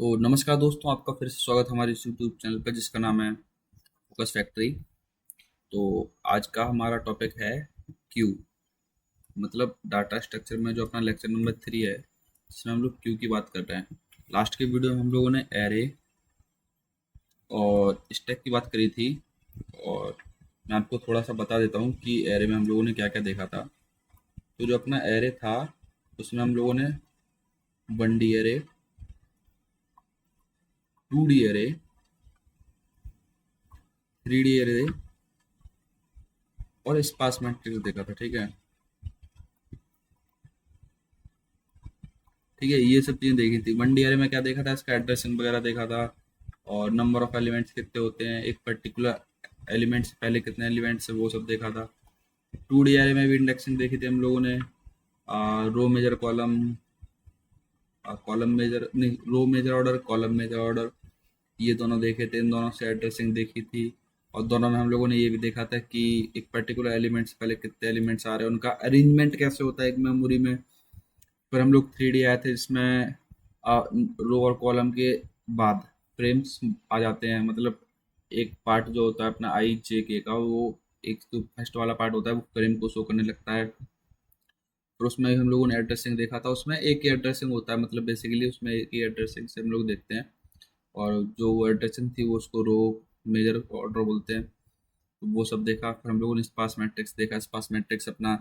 तो नमस्कार दोस्तों, आपका फिर से स्वागत है हमारे इस यूट्यूब चैनल पर जिसका नाम है फोकस फैक्ट्री। तो आज का हमारा टॉपिक है क्यू, मतलब डाटा स्ट्रक्चर में जो अपना लेक्चर नंबर 3 है, जिसमें हम लोग क्यू की बात कर रहे हैं। लास्ट के वीडियो में हम लोगों ने एरे और स्टैक की बात करी थी, और मैं आपको थोड़ा सा बता देता हूँ कि एरे में हम लोगों ने क्या क्या देखा था। तो जो अपना एरे था उसमें हम लोगों ने 1D array, 2D array, 3D array और स्पार्स मैट्रिक्स देखा था। ठीक है, ठीक है, ये सब चीज़ें देखी थी। 1D एरे में क्या देखा था, इसका एड्रेसिंग वगैरह देखा था, और नंबर ऑफ एलिमेंट्स कितने होते हैं एक पर्टिकुलर एलिमेंट से पहले कितने एलिमेंट्स है वो सब देखा था। 2D एरे में भी इंडेक्सिंग देखी थी हम लोगों ने, row major column, column major नहीं, row major order, column major order, ये दोनों देखे थे। इन दोनों से एड्रेसिंग देखी थी, और दोनों में हम लोगों ने ये भी देखा था कि एक पर्टिकुलर एलिमेंट से पहले कितने एलिमेंट्स आ रहे हैं, उनका अरेंजमेंट कैसे होता है एक मेमोरी में। फिर हम लोग 3D आए थे, जिसमें रो और कॉलम के बाद फ्रेम्स आ जाते हैं। मतलब एक पार्ट जो होता है अपना आई जे के का, वो एक जो फर्स्ट वाला पार्ट होता है वो फ्रेम को शो करने लगता है। फिर उसमें हम लोगों ने एड्रेसिंग देखा था, उसमें एक ही एड्रेसिंग होता है, मतलब बेसिकली उसमें एक ही एड्रेसिंग से हम लोग देखते हैं। और जो वो एड्रेसिंग थी वो उसको रो मेजर ऑर्डर बोलते हैं। तो वो सब देखा। फिर हम लोगों ने स्पार्स मैट्रिक्स देखा। स्पार्स मैट्रिक्स अपना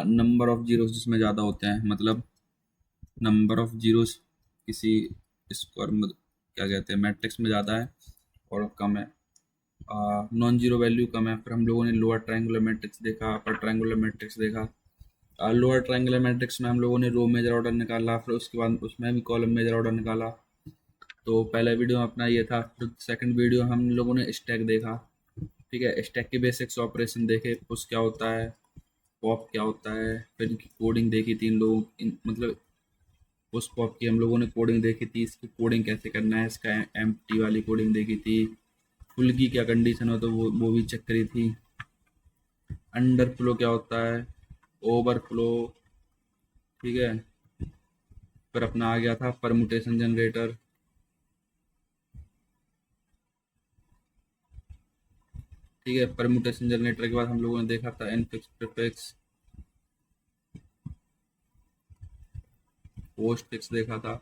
नंबर ऑफ जीरोस जिसमें ज़्यादा होते हैं, मतलब नंबर ऑफ जीरोस किसी स्क्वायर में क्या कहते हैं मैट्रिक्स में ज़्यादा है और कम है, नॉन जीरो वैल्यू कम है। फिर हम लोगों ने लोअर ट्रायंगुलर मैट्रिक्स देखा, अपर ट्रायंगुलर मैट्रिक्स देखा। लोअर ट्रायंगुलर मैट्रिक्स में हम लोगों ने रो मेजर ऑर्डर निकाला, फिर उसके बाद उसमें भी कॉलम मेजर ऑर्डर निकाला। तो पहला वीडियो अपना ये था। फिर सेकंड वीडियो हम लोगों ने स्टैक देखा। ठीक है, स्टैक के बेसिक्स ऑपरेशन देखे, पुश क्या होता है, पॉप क्या होता है। फिर इनकी कोडिंग देखी थी इन लोगों मतलब उस पॉप की हम लोगों ने कोडिंग देखी थी, इसकी कोडिंग कैसे करना है, इसका एम्प्टी वाली कोडिंग देखी थी। फुल की क्या कंडीशन हो तो वो भी चेक करी थी। अंडर फ्लो क्या होता है, ओवर फ्लो। ठीक है, फिर अपना आ गया था परमुटेशन जनरेटर। ठीक है, परमुटेशन जनरेटर के बाद हम लोगों ने देखा था इनफिक्स, प्रीफिक्स, पोस्ट फिक्स देखा था।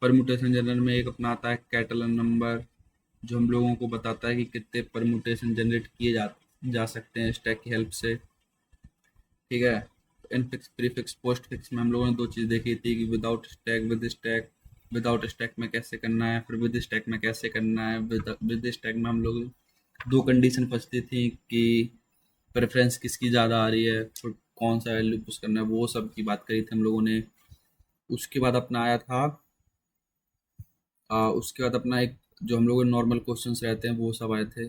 परमुटेशन जनरल में एक अपना आता है कैटलन नंबर, जो हम लोगों को बताता है कि कितने परमुटेशन जनरेट किए जा सकते हैं स्टैक की हेल्प से। ठीक है, इनफिक्स, प्रीफिक्स, पोस्ट फिक्स में हम लोगों ने दो चीज़ देखी थी कि without stack, with stack. Without stack में कैसे करना है, फिर विद स्टैक में कैसे करना है। विद स्टैक में हम लोग दो कंडीशन फंसती थी कि प्रेफरेंस किसकी ज़्यादा आ रही है, फिर कौन सा वैल्यू पुश करना है, वो सब की बात करी थी हम लोगों ने। उसके बाद अपना आया था उसके बाद अपना एक जो हम लोगों के नॉर्मल क्वेश्चंस रहते हैं वो सब आए थे।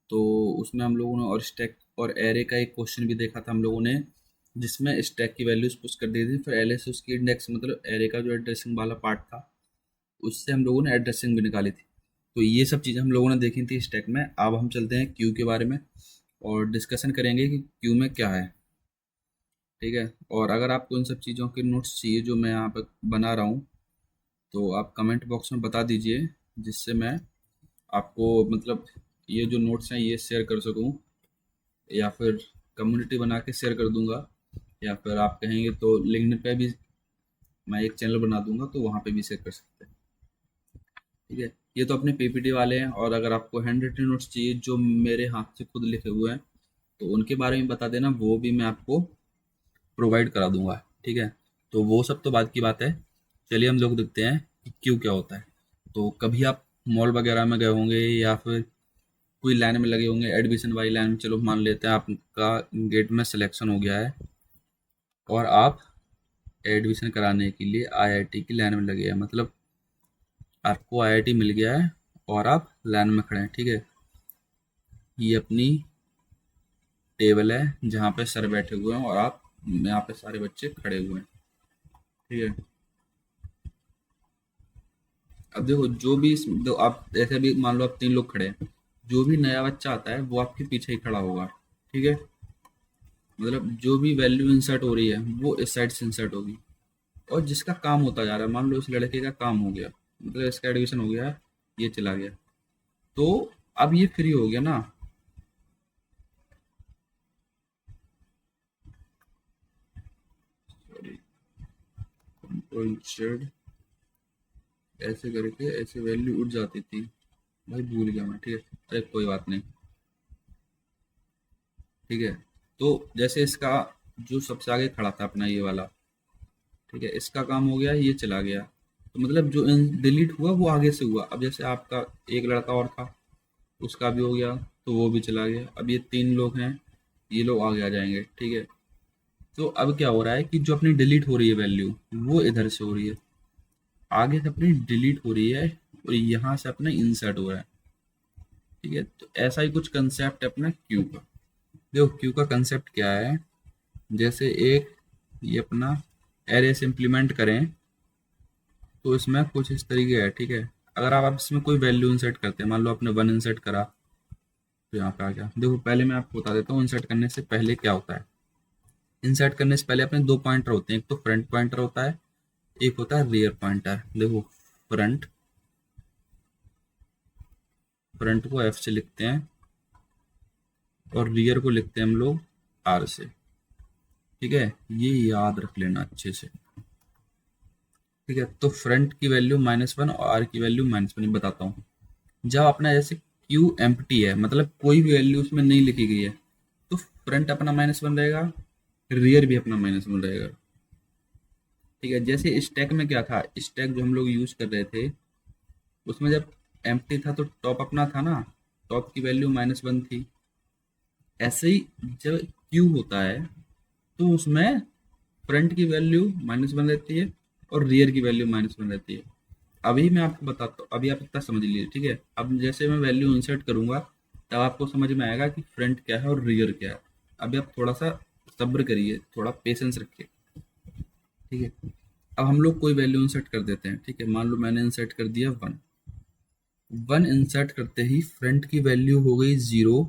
तो उसमें हम लोगों ने और स्टैक और एरे का एक क्वेश्चन भी देखा था हम लोगों ने, जिसमें स्टैक की वैल्यूज पुश कर दी थी, फिर एरे से उसकी इंडेक्स, मतलब एरे का जो एड्रेसिंग वाला पार्ट था उससे हम लोगों ने एड्रेसिंग भी निकाली थी। तो ये सब चीज़ें हम लोगों ने देखी थी स्टैक में। अब हम चलते हैं क्यू के बारे में और डिस्कशन करेंगे कि क्यू में क्या है। ठीक है, और अगर आपको इन सब चीज़ों के नोट्स चाहिए जो मैं यहाँ पर बना रहा हूँ, तो आप कमेंट बॉक्स में बता दीजिए, जिससे मैं आपको मतलब ये जो नोट्स हैं ये शेयर कर सकूं, या फिर कम्युनिटी बना के शेयर कर दूंगा, या फिर आप कहेंगे तो लिंक्डइन पे भी मैं एक चैनल बना दूंगा, तो वहाँ पे भी शेयर कर सकते हैं। ठीक है, ये तो अपने पीपीटी वाले हैं, और अगर आपको हैंड रिटन नोट्स चाहिए जो मेरे हाथ से खुद लिखे हुए हैं, तो उनके बारे में बता देना, वो भी मैं आपको प्रोवाइड करा दूंगा। ठीक है, तो वो सब तो बाद की बात है। चलिए हम लोग देखते हैं कि क्यों क्या होता है। तो कभी आप मॉल वगैरह में गए होंगे, या फिर कोई लाइन में लगे होंगे, एडमिशन वाली लाइन में। चलो मान लेते हैं आपका गेट में सिलेक्शन हो गया है, और आप एडमिशन कराने के लिए आईआईटी की लाइन में लगे हैं, मतलब आपको आईआईटी मिल गया है और आप लाइन में खड़े हैं। ठीक है, ये अपनी टेबल है जहाँ पे सर बैठे हुए हैं और आप यहाँ पे सारे बच्चे खड़े हुए हैं। ठीक है, अब देखो जो भी आप ऐसे भी मान लो आप तीन लोग खड़े हैं, जो भी नया बच्चा आता है वो आपके पीछे ही खड़ा होगा। ठीक है, मतलब जो भी वैल्यू इंसर्ट हो रही है वो इस साइड से इंसर्ट होगी, और जिसका काम होता जा रहा है, मान लो इस लड़के का काम हो गया, मतलब इसका एडमिशन हो गया, ये चला गया, तो अब ये फ्री हो गया ना। सॉरी, कंट्रोल जेड, ऐसे करके ऐसे वैल्यू उठ जाती थी, भाई भूल गया मैं, ठीक है, अरे कोई बात नहीं, ठीक है। तो जैसे इसका जो सबसे आगे खड़ा था अपना ये वाला, ठीक है, इसका काम हो गया, ये चला गया, तो मतलब जो डिलीट हुआ वो आगे से हुआ। अब जैसे आपका एक लड़का और था, उसका भी हो गया, तो वो भी चला गया। अब ये 3 लोग हैं, ये लोग आगे आ जाएंगे, ठीक है। तो अब क्या हो रहा है कि जो अपनी डिलीट हो रही है वैल्यू, वो इधर से हो रही है, आगे से अपनी डिलीट हो रही है, और यहाँ से अपना इंसर्ट हो रहा है, ठीक है। तो ऐसा ही कुछ कंसेप्ट है अपना क्यू का। देखो क्यू का कंसेप्ट क्या है, जैसे एक ये अपना एरे से इम्प्लीमेंट करें, तो इसमें कुछ इस तरीके है, ठीक है। अगर आप इसमें कोई वैल्यू इंसर्ट करते हैं, मान लो आपने 1 इंसर्ट करा, तो यहाँ पे आ गया। देखो पहले मैं आपको बता देता हूँ इंसर्ट करने से पहले क्या होता है। इंसर्ट करने से पहले अपने 2 पॉइंटर होते हैं, एक तो फ्रंट पॉइंटर होता है, एक होता है रियर पॉइंटर। देखो फ्रंट, फ्रंट को एफ से लिखते हैं, और रियर को लिखते हैं हम लोग आर से, ठीक है। ये याद रख लेना अच्छे से, ठीक है। तो फ्रंट की वैल्यू -1 और आर की वैल्यू -1, बताता हूँ। जब अपना जैसे क्यू एम्प्टी है, मतलब कोई भी वैल्यू उसमें नहीं लिखी गई है, तो फ्रंट अपना -1 रहेगा, रियर भी अपना -1 रहेगा, ठीक है। जैसे स्टैक में क्या था, स्टैक जो हम लोग यूज कर रहे थे, उसमें जब एम्प्टी था तो टॉप अपना था ना, टॉप की वैल्यू -1 थी। ऐसे ही जब क्यू होता है, तो उसमें फ्रंट की वैल्यू -1 रहती है, और रियर की वैल्यू -1 रहती है। अभी मैं आपको बताता हूँ, अभी आप इतना समझ लीजिए, ठीक है। अब जैसे मैं वैल्यू इंसर्ट करूंगा, तब आपको समझ में आएगा कि फ्रंट क्या है और रियर क्या है। अभी आप थोड़ा सा सब्र करिए, थोड़ा पेशेंस रखिए, ठीक है। अब हम लोग कोई वैल्यू इंसर्ट कर देते हैं, ठीक है। मान लो मैंने इंसर्ट कर दिया 1, 1 इंसर्ट करते ही फ्रंट की वैल्यू हो गई 0,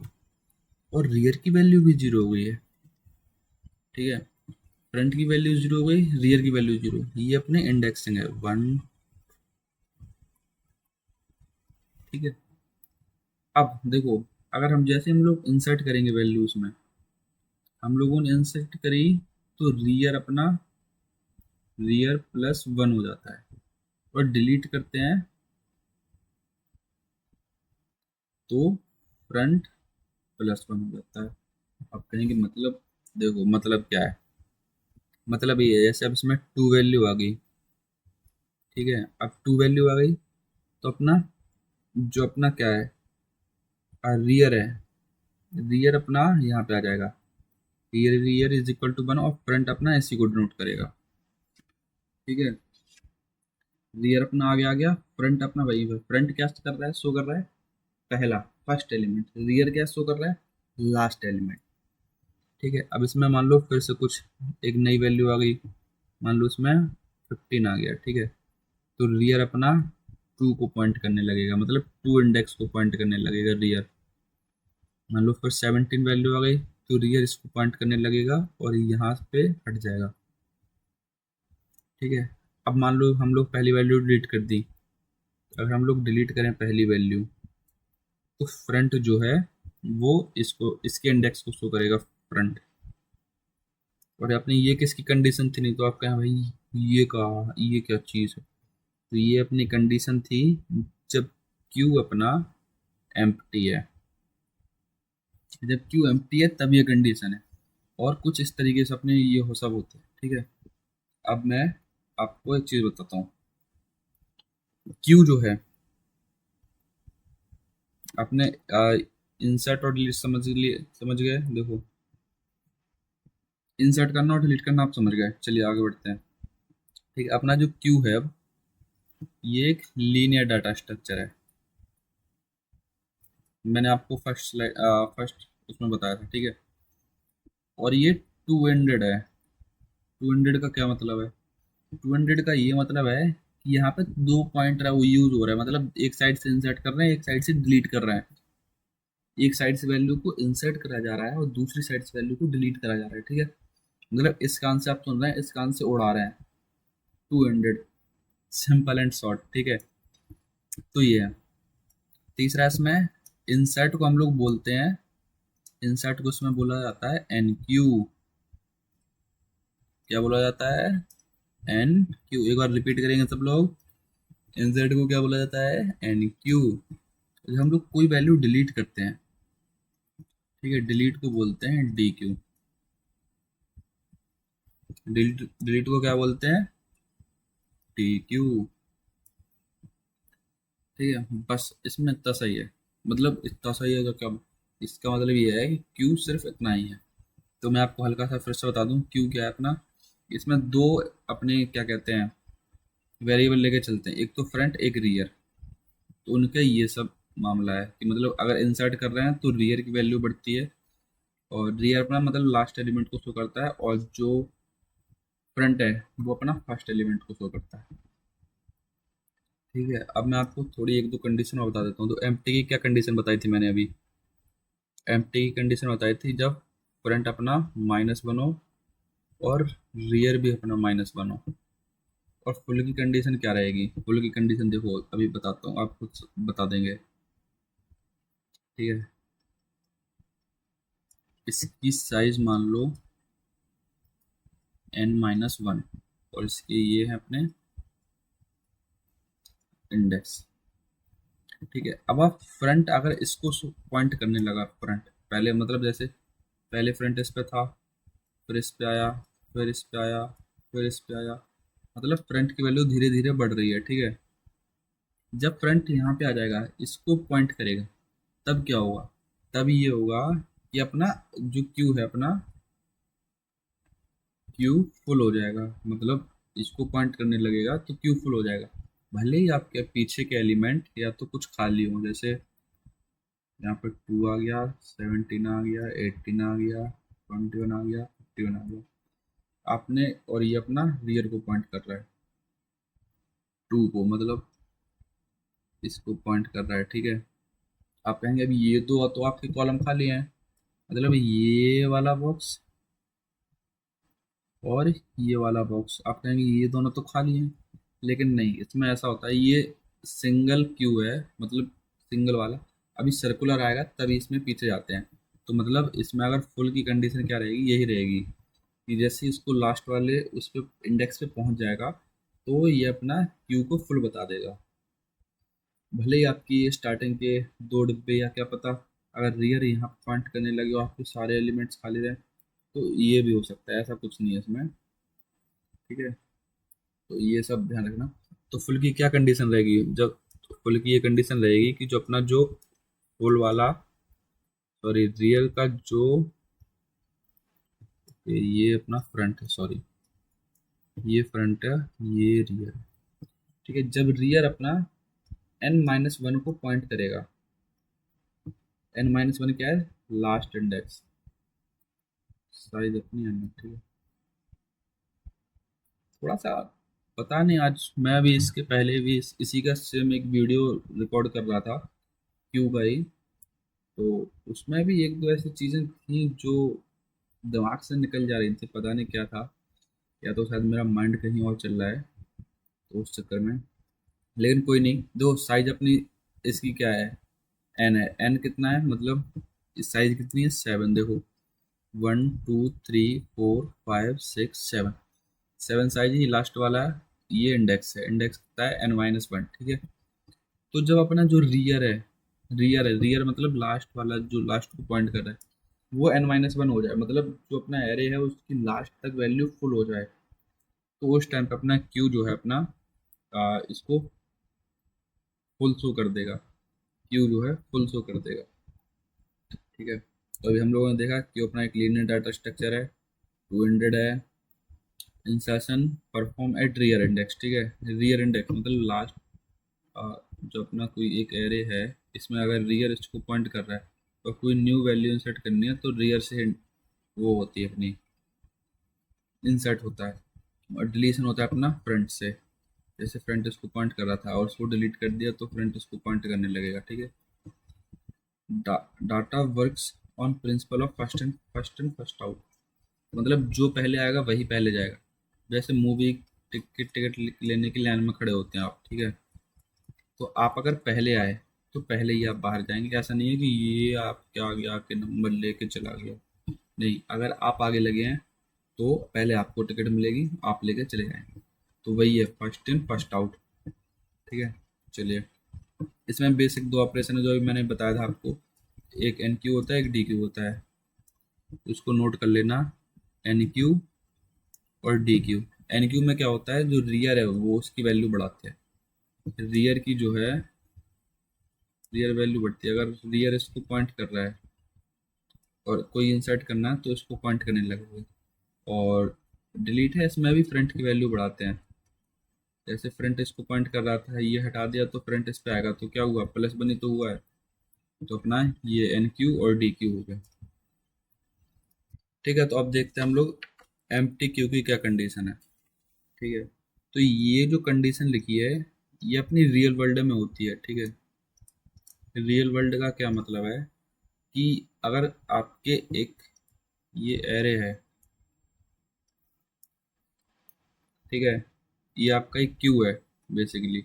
और रियर की वैल्यू भी 0 हो गई है, ठीक है। फ्रंट की वैल्यू 0 हो गई, रियर की वैल्यू 0, ये अपने इंडेक्सिंग है 1, ठीक है। अब देखो, अगर हम जैसे हम लोग इंसर्ट करेंगे वैल्यूज में, हम लोगों ने इंसर्ट करी, तो रियर अपना रियर +1 हो जाता है, और डिलीट करते हैं तो फ्रंट +1 हो जाता है। अब कहेंगे मतलब, देखो मतलब क्या है, मतलब ये है जैसे अब इसमें 2 वैल्यू आ गई, ठीक है। अब 2 वैल्यू आ गई, तो अपना जो अपना क्या है, रियर है, रियर अपना यहाँ पे आ जाएगा, rear rear is equal to 1, और फ्रंट अपना इसी को डिनोट करेगा, ठीक है। रियर अपना आगे आ गया, फ्रंट अपना वही है। फ्रंट क्या कर रहा है, शो कर रहा है पहला, फर्स्ट एलिमेंट, रियर क्या शो कर रहा है लास्ट एलिमेंट, ठीक है। अब इसमें मान लो फिर से कुछ एक नई वैल्यू आ गई, मान लो इसमें 15 आ गया, ठीक है। तो रियर अपना 2 को पॉइंट करने लगेगा, मतलब 2 इंडेक्स को पॉइंट करने लगेगा रियर। मान लो फिर 17 वैल्यू आ गई, तो रियर इसको पॉइंट करने लगेगा, और यहाँ पे हट जाएगा, ठीक है। अब मान लो हम लोग पहली वैल्यू डिलीट कर दी, अगर हम लोग डिलीट करें पहली वैल्यू, तो फ्रंट जो है वो इसको इसके इंडेक्स को शो करेगा फ्रंट। और अपनी ये किसकी कंडीशन थी, नहीं तो आप कहें भाई ये कहा, ये क्या चीज़ है, तो ये अपनी कंडीशन थी जब क्यू अपना एम्प्टी है, जब क्यू एम्प्टी है तब ये कंडीशन है। और कुछ इस तरीके से अपने ये हो सब होते हैं, ठीक है। अब मैं आपको एक चीज़ बताता हूँ, क्यू जो है अपने इंसर्ट और डिलीट समझ लिए, समझ गए। देखो इंसर्ट करना और डिलीट करना आप समझ गए, चलिए आगे बढ़ते हैं, ठीक है। अपना जो क्यू है अब, ये एक लीनियर डाटा स्ट्रक्चर है, मैंने आपको फर्स्ट उसमें बताया था, ठीक है। और ये 200 है। 200 का क्या मतलब है, 200 का ये मतलब है कि यहाँ पे 2 पॉइंटर वो यूज हो रहा है, मतलब एक साइड से इंसर्ट कर रहे हैं, एक साइड से डिलीट कर रहे हैं। एक साइड से वैल्यू को इंसर्ट करा जा रहा है, और दूसरी साइड से वैल्यू को डिलीट करा जा रहा है, ठीक है। मतलब इस कान से आप सुन रहे हैं, इस कान से उड़ा रहे हैं। 200, सिंपल एंड शॉर्ट, ठीक है। तो ये है। तीसरा इसमें इंसर्ट को हम लोग बोलते हैं, इंसर्ट को इसमें बोला जाता है एन क्यू। क्या बोला जाता है? Enqueue. एक बार रिपीट करेंगे सब लोग। इंसर्ट को क्या बोला जाता है? Enqueue. जब हम लोग कोई वैल्यू डिलीट करते हैं, ठीक है, डिलीट को बोलते हैं डी क्यू। डिलीट डिलीट को क्या बोलते हैं? D Q. ठीक है, बस इसमें इतना सही है। मतलब इतना सही है तो क्या, इसका मतलब ये है कि क्यू सिर्फ इतना ही है। तो मैं आपको हल्का सा फिर से बता दूं क्यू क्या है अपना। इसमें दो अपने क्या कहते हैं वेरिएबल लेके चलते हैं, एक तो फ्रंट एक रियर। तो उनका ये सब मामला है कि मतलब अगर इंसर्ट कर रहे हैं तो रियर की वैल्यू बढ़ती है, और रियर अपना मतलब लास्ट एलिमेंट को शो करता है, और जो फ्रंट है वो अपना फर्स्ट एलिमेंट को शो करता है। ठीक है, अब मैं आपको थोड़ी एक दो कंडीशन और बता देता हूँ। तो एम्प्टी की क्या कंडीशन बताई थी मैंने अभी? एम्प्टी की कंडीशन बताई थी जब फ्रंट अपना -1 हो और रियर भी अपना -1 हो। और फुल की कंडीशन क्या रहेगी? फुल की कंडीशन देखो अभी बताता हूँ, आप कुछ बता देंगे। ठीक है, इसकी साइज मान लो n-1, और इसके ये है अपने इंडेक्स। ठीक है, अब आप फ्रंट अगर इसको पॉइंट करने लगा, फ्रंट पहले मतलब जैसे पहले फ्रंट इस पे था, फिर इस पे आया, फिर इस पे आया, फिर इस पे आया, मतलब फ्रंट की वैल्यू धीरे धीरे बढ़ रही है। ठीक है, जब फ्रंट यहाँ पे आ जाएगा, इसको पॉइंट करेगा, तब क्या होगा? तब ये होगा कि अपना जो क्यू है अपना, क्यू फुल हो जाएगा। मतलब इसको पॉइंट करने लगेगा तो क्यू फुल हो जाएगा, भले ही आपके पीछे के एलिमेंट या तो कुछ खाली हो। जैसे यहाँ पे 2 आ गया, 17 आ गया, 18 आ गया, 21 आ गया, 51 आ गया, आपने, और ये अपना रियर को पॉइंट कर रहा है, 2 को, मतलब इसको पॉइंट कर रहा है। ठीक है, आप कहेंगे अभी ये दो तो आपके कॉलम खाली हैं, मतलब ये वाला बॉक्स और ये वाला बॉक्स, आप कहेंगे ये दोनों तो खाली हैं, लेकिन नहीं, इसमें ऐसा होता है, ये सिंगल क्यू है, मतलब सिंगल वाला। अभी सर्कुलर आएगा तभी इसमें पीछे जाते हैं। तो मतलब इसमें अगर फुल की कंडीशन क्या रहेगी? यही रहेगी कि जैसे इसको लास्ट वाले उस पे इंडेक्स पे पहुंच जाएगा तो ये अपना क्यू को फुल बता देगा, भले ही आपकी ये स्टार्टिंग के 2 डिब्बे या क्या पता, अगर रियर यहाँ पॉइंट करने लगे और आपके सारे एलिमेंट्स खाली रहे, तो ये भी हो सकता है, ऐसा कुछ नहीं है इसमें। ठीक है, तो ये सब ध्यान रखना। तो फुल की क्या कंडीशन रहेगी? जब फुल की ये कंडीशन रहेगी कि जो अपना जो फुल वाला, सॉरी रियर का जो, ये अपना फ्रंट है, सॉरी ये फ्रंट है, ये रियर है। ठीक है, जब रियर अपना n-1 को पॉइंट करेगा, n-1 क्या है? लास्ट इंडेक्स, साइज अपनी n है। ठीक है, थोड़ा सा पता नहीं, आज मैं भी इसके पहले भी इसी का सेम एक वीडियो रिकॉर्ड कर रहा था, क्यू का ही। तो उसमें भी एक दो ऐसी चीज़ें थी जो दिमाग से निकल जा रही थी, पता नहीं क्या था, या तो शायद मेरा माइंड कहीं और चल रहा है, तो उस चक्कर में। लेकिन कोई नहीं, दो साइज अपनी इसकी क्या है? एन है। एन कितना है? मतलब इस साइज कितनी है? 7। देखो 1 2 3 4 5 6 7, 7 साइज ही लास्ट वाला है। ये इंडेक्स है, इंडेक्स कितना है? n-1। ठीक है, तो जब अपना जो रियर मतलब लास्ट वाला जो लास्ट को पॉइंट कर रहा है, वो n-1 हो जाए, मतलब जो अपना एरे है उसकी लास्ट तक वैल्यू फुल हो जाए, तो उस टाइम पे अपना क्यू जो है अपना इसको फुल शो कर देगा, क्यू जो है फुल शो कर देगा। ठीक है, तो अभी हम लोगों ने देखा क्यू अपना एक लीनियर डाटा स्ट्रक्चर है, 200 है, insertion perform at rear index. ठीक है, रियर इंडेक्स मतलब लास्ट, जो अपना कोई एक एरे है, इसमें अगर रियर इसको पॉइंट कर रहा है और कोई न्यू वैल्यू इंसर्ट करनी है, तो रियर से वो होती है अपनी, इंसर्ट होता है, और डिलीशन होता है अपना फ्रंट से। जैसे फ्रंट इसको पॉइंट कर रहा था और उसको डिलीट कर दिया तो फ्रंट इसको पॉइंट करने लगेगा। ठीक है, data works on principle of first in first out, मतलब जो पहले आएगा वही पहले जाएगा। जैसे मूवी टिकट टिकट लेने की लाइन में खड़े होते हैं आप, ठीक है, तो आप अगर पहले आए तो पहले ही आप बाहर जाएंगे। ऐसा नहीं है कि ये आपके आगे आके नंबर लेके चला गया, नहीं, अगर आप आगे लगे हैं तो पहले आपको टिकट मिलेगी, आप लेके चले जाएंगे। तो वही है, फर्स्ट इन फर्स्ट आउट। ठीक है, चलिए। इसमें बेसिक दो ऑपरेशन है जो अभी मैंने बताया था आपको, एक एन क्यू होता है, एक डी क्यू होता है। तो इसको नोट कर लेना, एन क्यू और डी क्यू। एन क्यू में क्या होता है, जो रियर है वो उसकी वैल्यू बढ़ाते हैं। रियर की जो है, रियर वैल्यू बढ़ती है। अगर रियर इसको पॉइंट कर रहा है और कोई इंसर्ट करना है तो इसको पॉइंट करने लगेगा। और डिलीट है, इसमें भी फ्रंट की वैल्यू बढ़ाते हैं। जैसे फ्रंट इसको पॉइंट कर रहा था, ये हटा दिया तो फ्रंट इस पे आएगा, तो क्या हुआ, प्लस बनी तो हुआ है। तो अपना ये एन क्यू और डी क्यू हो गया। ठीक है, तो अब देखते हैं हम लोग एम टी क्यू की क्या कंडीशन है। ठीक है, तो ये जो कंडीशन लिखी है ये अपनी रियल वर्ल्ड में होती है। ठीक है, रियल वर्ल्ड का क्या मतलब है कि अगर आपके एक ये एरे है, ठीक है, ये आपका एक क्यू है बेसिकली,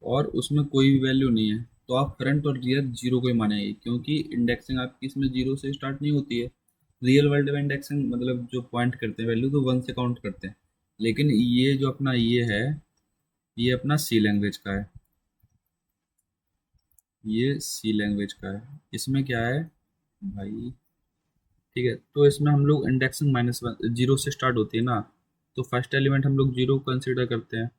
और उसमें कोई भी वैल्यू नहीं है, तो आप फ्रंट और रियर जीरो को ही मानेंगे, क्योंकि इंडेक्सिंग आपकी इसमें जीरो से स्टार्ट नहीं होती है। रियल वर्ल्ड में इंडेक्सिंग मतलब जो पॉइंट करते हैं वैल्यू तो वन से काउंट करते हैं। लेकिन ये जो अपना ये है, ये अपना सी लैंग्वेज का है, ये सी लैंग्वेज का है। इसमें क्या है भाई, ठीक है, तो इसमें हम लोग इंडेक्सिंग माइनस वन जीरो से स्टार्ट होती है ना, तो फर्स्ट एलिमेंट हम लोग जीरो कंसिडर करते हैं।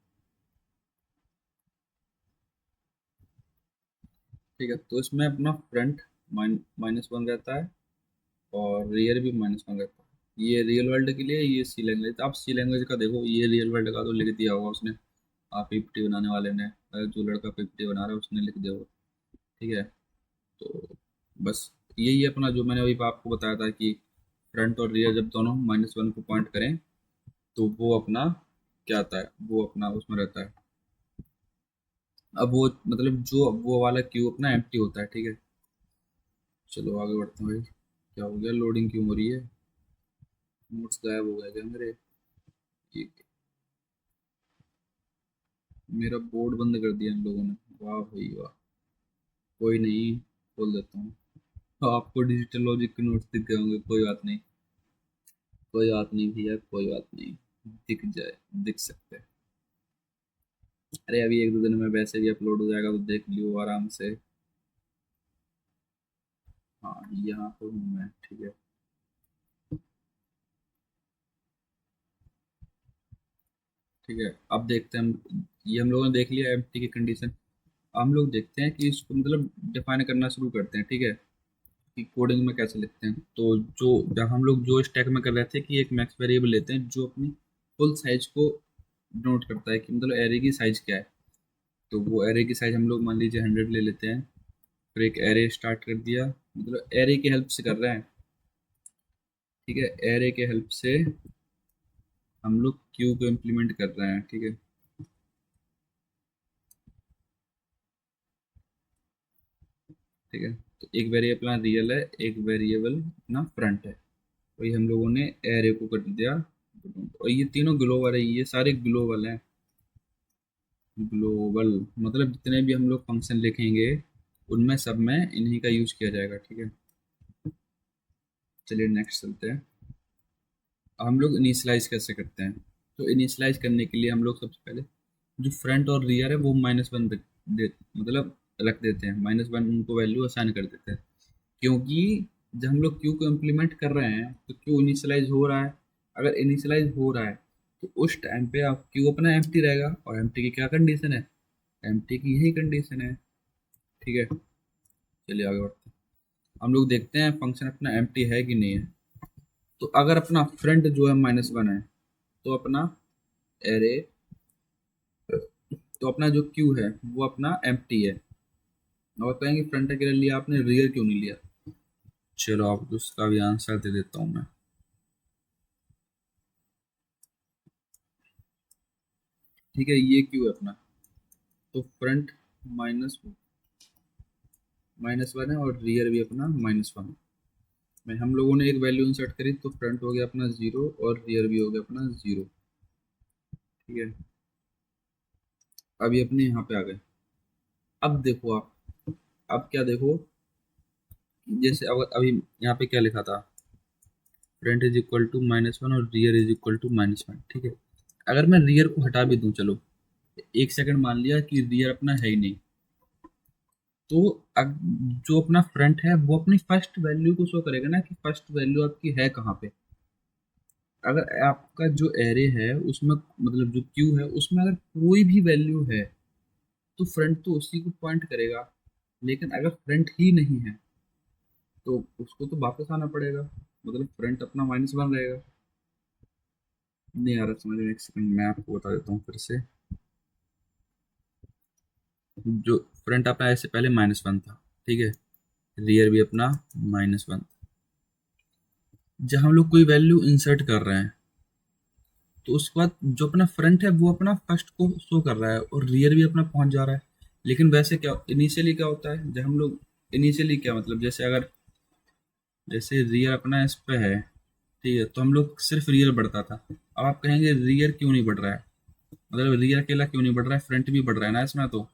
ठीक है, तो इसमें अपना फ्रंट माइनस वन रहता है और रियर भी माइनस वन रहता है। ये रियल वर्ल्ड के लिए, ये सी लैंग्वेज। आप सी लैंग्वेज का देखो, ये रियल वर्ल्ड का तो लिख दिया होगा उसने, आप पीपीटी बनाने वाले ने, जो लड़का पीपीटी बना रहा है उसने लिख दिया होगा। ठीक है, तो बस यही है अपना, जो मैंने अभी आपको बताया था कि फ्रंट और रियर जब दोनों माइनस वन को पॉइंट करें तो वो अपना क्या आता है, वो अपना उसमें रहता है। अब वो मतलब जो वो वाला क्यू अपना एम्प्टी होता है। ठीक है, चलो आगे बढ़ते हैं भाई। क्या हो गया, लोडिंग क्यों हो रही है, नोट्स गायब हो गया क्या मेरे, ये मेरा बोर्ड बंद कर दिया इन लोगों ने, वाह भाई वाह। कोई नहीं, खोल देता हूँ। तो आपको डिजिटल लॉजिक के नोट्स दिख गए होंगे, कोई बात नहीं, कोई बात नहीं भैया, कोई बात नहीं, दिख जाए, दिख सकते हैं। अरे अभी एक दो दिन में वैसे भी अपलोड हो जाएगा, तो देख लियो आराम से। हाँ, यहाँ पर हूँ मैं। ठीक है, ठीक है, अब देखते हैं हम, ये हम लोगों ने देख लिया एम्प्टी की कंडीशन। हम लोग देखते हैं कि इसको मतलब डिफाइन करना शुरू करते हैं। ठीक है, कि कोडिंग में कैसे लिखते हैं। तो जो जब हम लोग जो स्टैक में कर रहे थे कि एक मैक्स वेरिएबल लेते हैं जो अपनी फुल साइज को नोट करता है, कि मतलब एरे की साइज क्या है। तो वो एरे की साइज हम लोग मान लीजिए 100 ले लेते हैं। फिर एक एरे स्टार्ट कर दिया, मतलब एरे की हेल्प से कर रहे हैं। ठीक है, एरे के हेल्प से हम लोग क्यू को इम्प्लीमेंट कर रहे हैं। ठीक है, ठीक है, तो एक वेरिएबल अपना रियल है, एक वेरिएबल अपना फ्रंट है। वही हम लोगों ने एरे को कर दिया, और ये तीनों ग्लोबल है, ये सारे ग्लोबल हैं। ग्लोबल मतलब जितने भी हम लोग फंक्शन लिखेंगे उनमें सब में इन्हीं का यूज किया जाएगा। ठीक है, चलिए नेक्स्ट चलते हैं। हम लोग इनिशियलाइज कैसे करते हैं। तो इनिशियलाइज करने के लिए हम लोग सबसे पहले जो फ्रंट और रियर है वो माइनस वन मतलब रख देते हैं, माइनस वन उनको वैल्यू असाइन कर देते हैं। क्योंकि जब हम लोग क्यू को इम्प्लीमेंट कर रहे हैं तो क्यू इनिशियलाइज हो रहा है। अगर इनिशियलाइज हो रहा है तो उस टाइम पे आप क्यू अपना एम्प्टी रहेगा, और एम्प्टी की क्या कंडीशन है, एम्प्टी की यही कंडीशन है। ठीक है, चलिए आगे बढ़ते हैं। हम लोग देखते हैं फंक्शन अपना एम्प्टी है कि नहीं है। तो अगर अपना फ्रंट जो है माइनस वन है तो अपना एरे, तो अपना जो क्यू है वो अपना एम्प्टी है। और कहेंगे फ्रंट के लिए लिया आपने, रियर क्यों नहीं लिया। चलो आपको उसका भी आंसर दे देता हूँ मैं। ठीक है, ये क्यू है अपना, तो फ्रंट माइनस माइनस वन है और रियर भी अपना माइनस वन है। मैं हम लोगों ने एक वैल्यू इंसर्ट करी तो फ्रंट हो गया अपना जीरो और रियर भी हो गया अपना जीरो। ठीक है, अभी अपने यहाँ पे आ गए। अब देखो आप, अब क्या देखो, जैसे अगर अभी यहाँ पे क्या लिखा था, फ्रंट इज इक्वल टू -1 और रियर इज इक्वल टू -1, ठीक है। अगर मैं रियर को हटा भी दूं, चलो एक सेकंड मान लिया कि रियर अपना है ही नहीं, तो जो अपना फ्रंट है वो अपनी फर्स्ट वैल्यू को शो करेगा ना, कि फर्स्ट वैल्यू आपकी है कहाँ पे। अगर आपका जो एरे है उसमें, मतलब जो क्यू है उसमें अगर कोई भी वैल्यू है, तो फ्रंट तो उसी को पॉइंट करेगा। लेकिन अगर फ्रंट ही नहीं है तो उसको तो वापस आना पड़ेगा, मतलब फ्रंट अपना -1 रहेगा। नहीं आ रहा समझ में, एक सेकंड मैं आपको बता देता हूँ फिर से। जो फ्रंट अपना ऐसे पहले -1 था, ठीक है, रियर भी अपना -1। जब हम लोग कोई वैल्यू इंसर्ट कर रहे हैं, तो उसके बाद जो अपना फ्रंट है वो अपना फर्स्ट को शो कर रहा है और रियर भी अपना पहुंच जा रहा है। लेकिन वैसे क्या इनिशियली क्या होता है, जब हम लोग इनिशियली क्या मतलब, जैसे अगर जैसे रियर अपना इस पे है, ठीक है, तो हम लोग सिर्फ रियर बढ़ता था। अब आप कहेंगे रियर क्यों नहीं बढ़ रहा है, मतलब रियर अकेला क्यों नहीं बढ़ रहा है, फ्रंट भी बढ़ रहा है ना इसमें। तो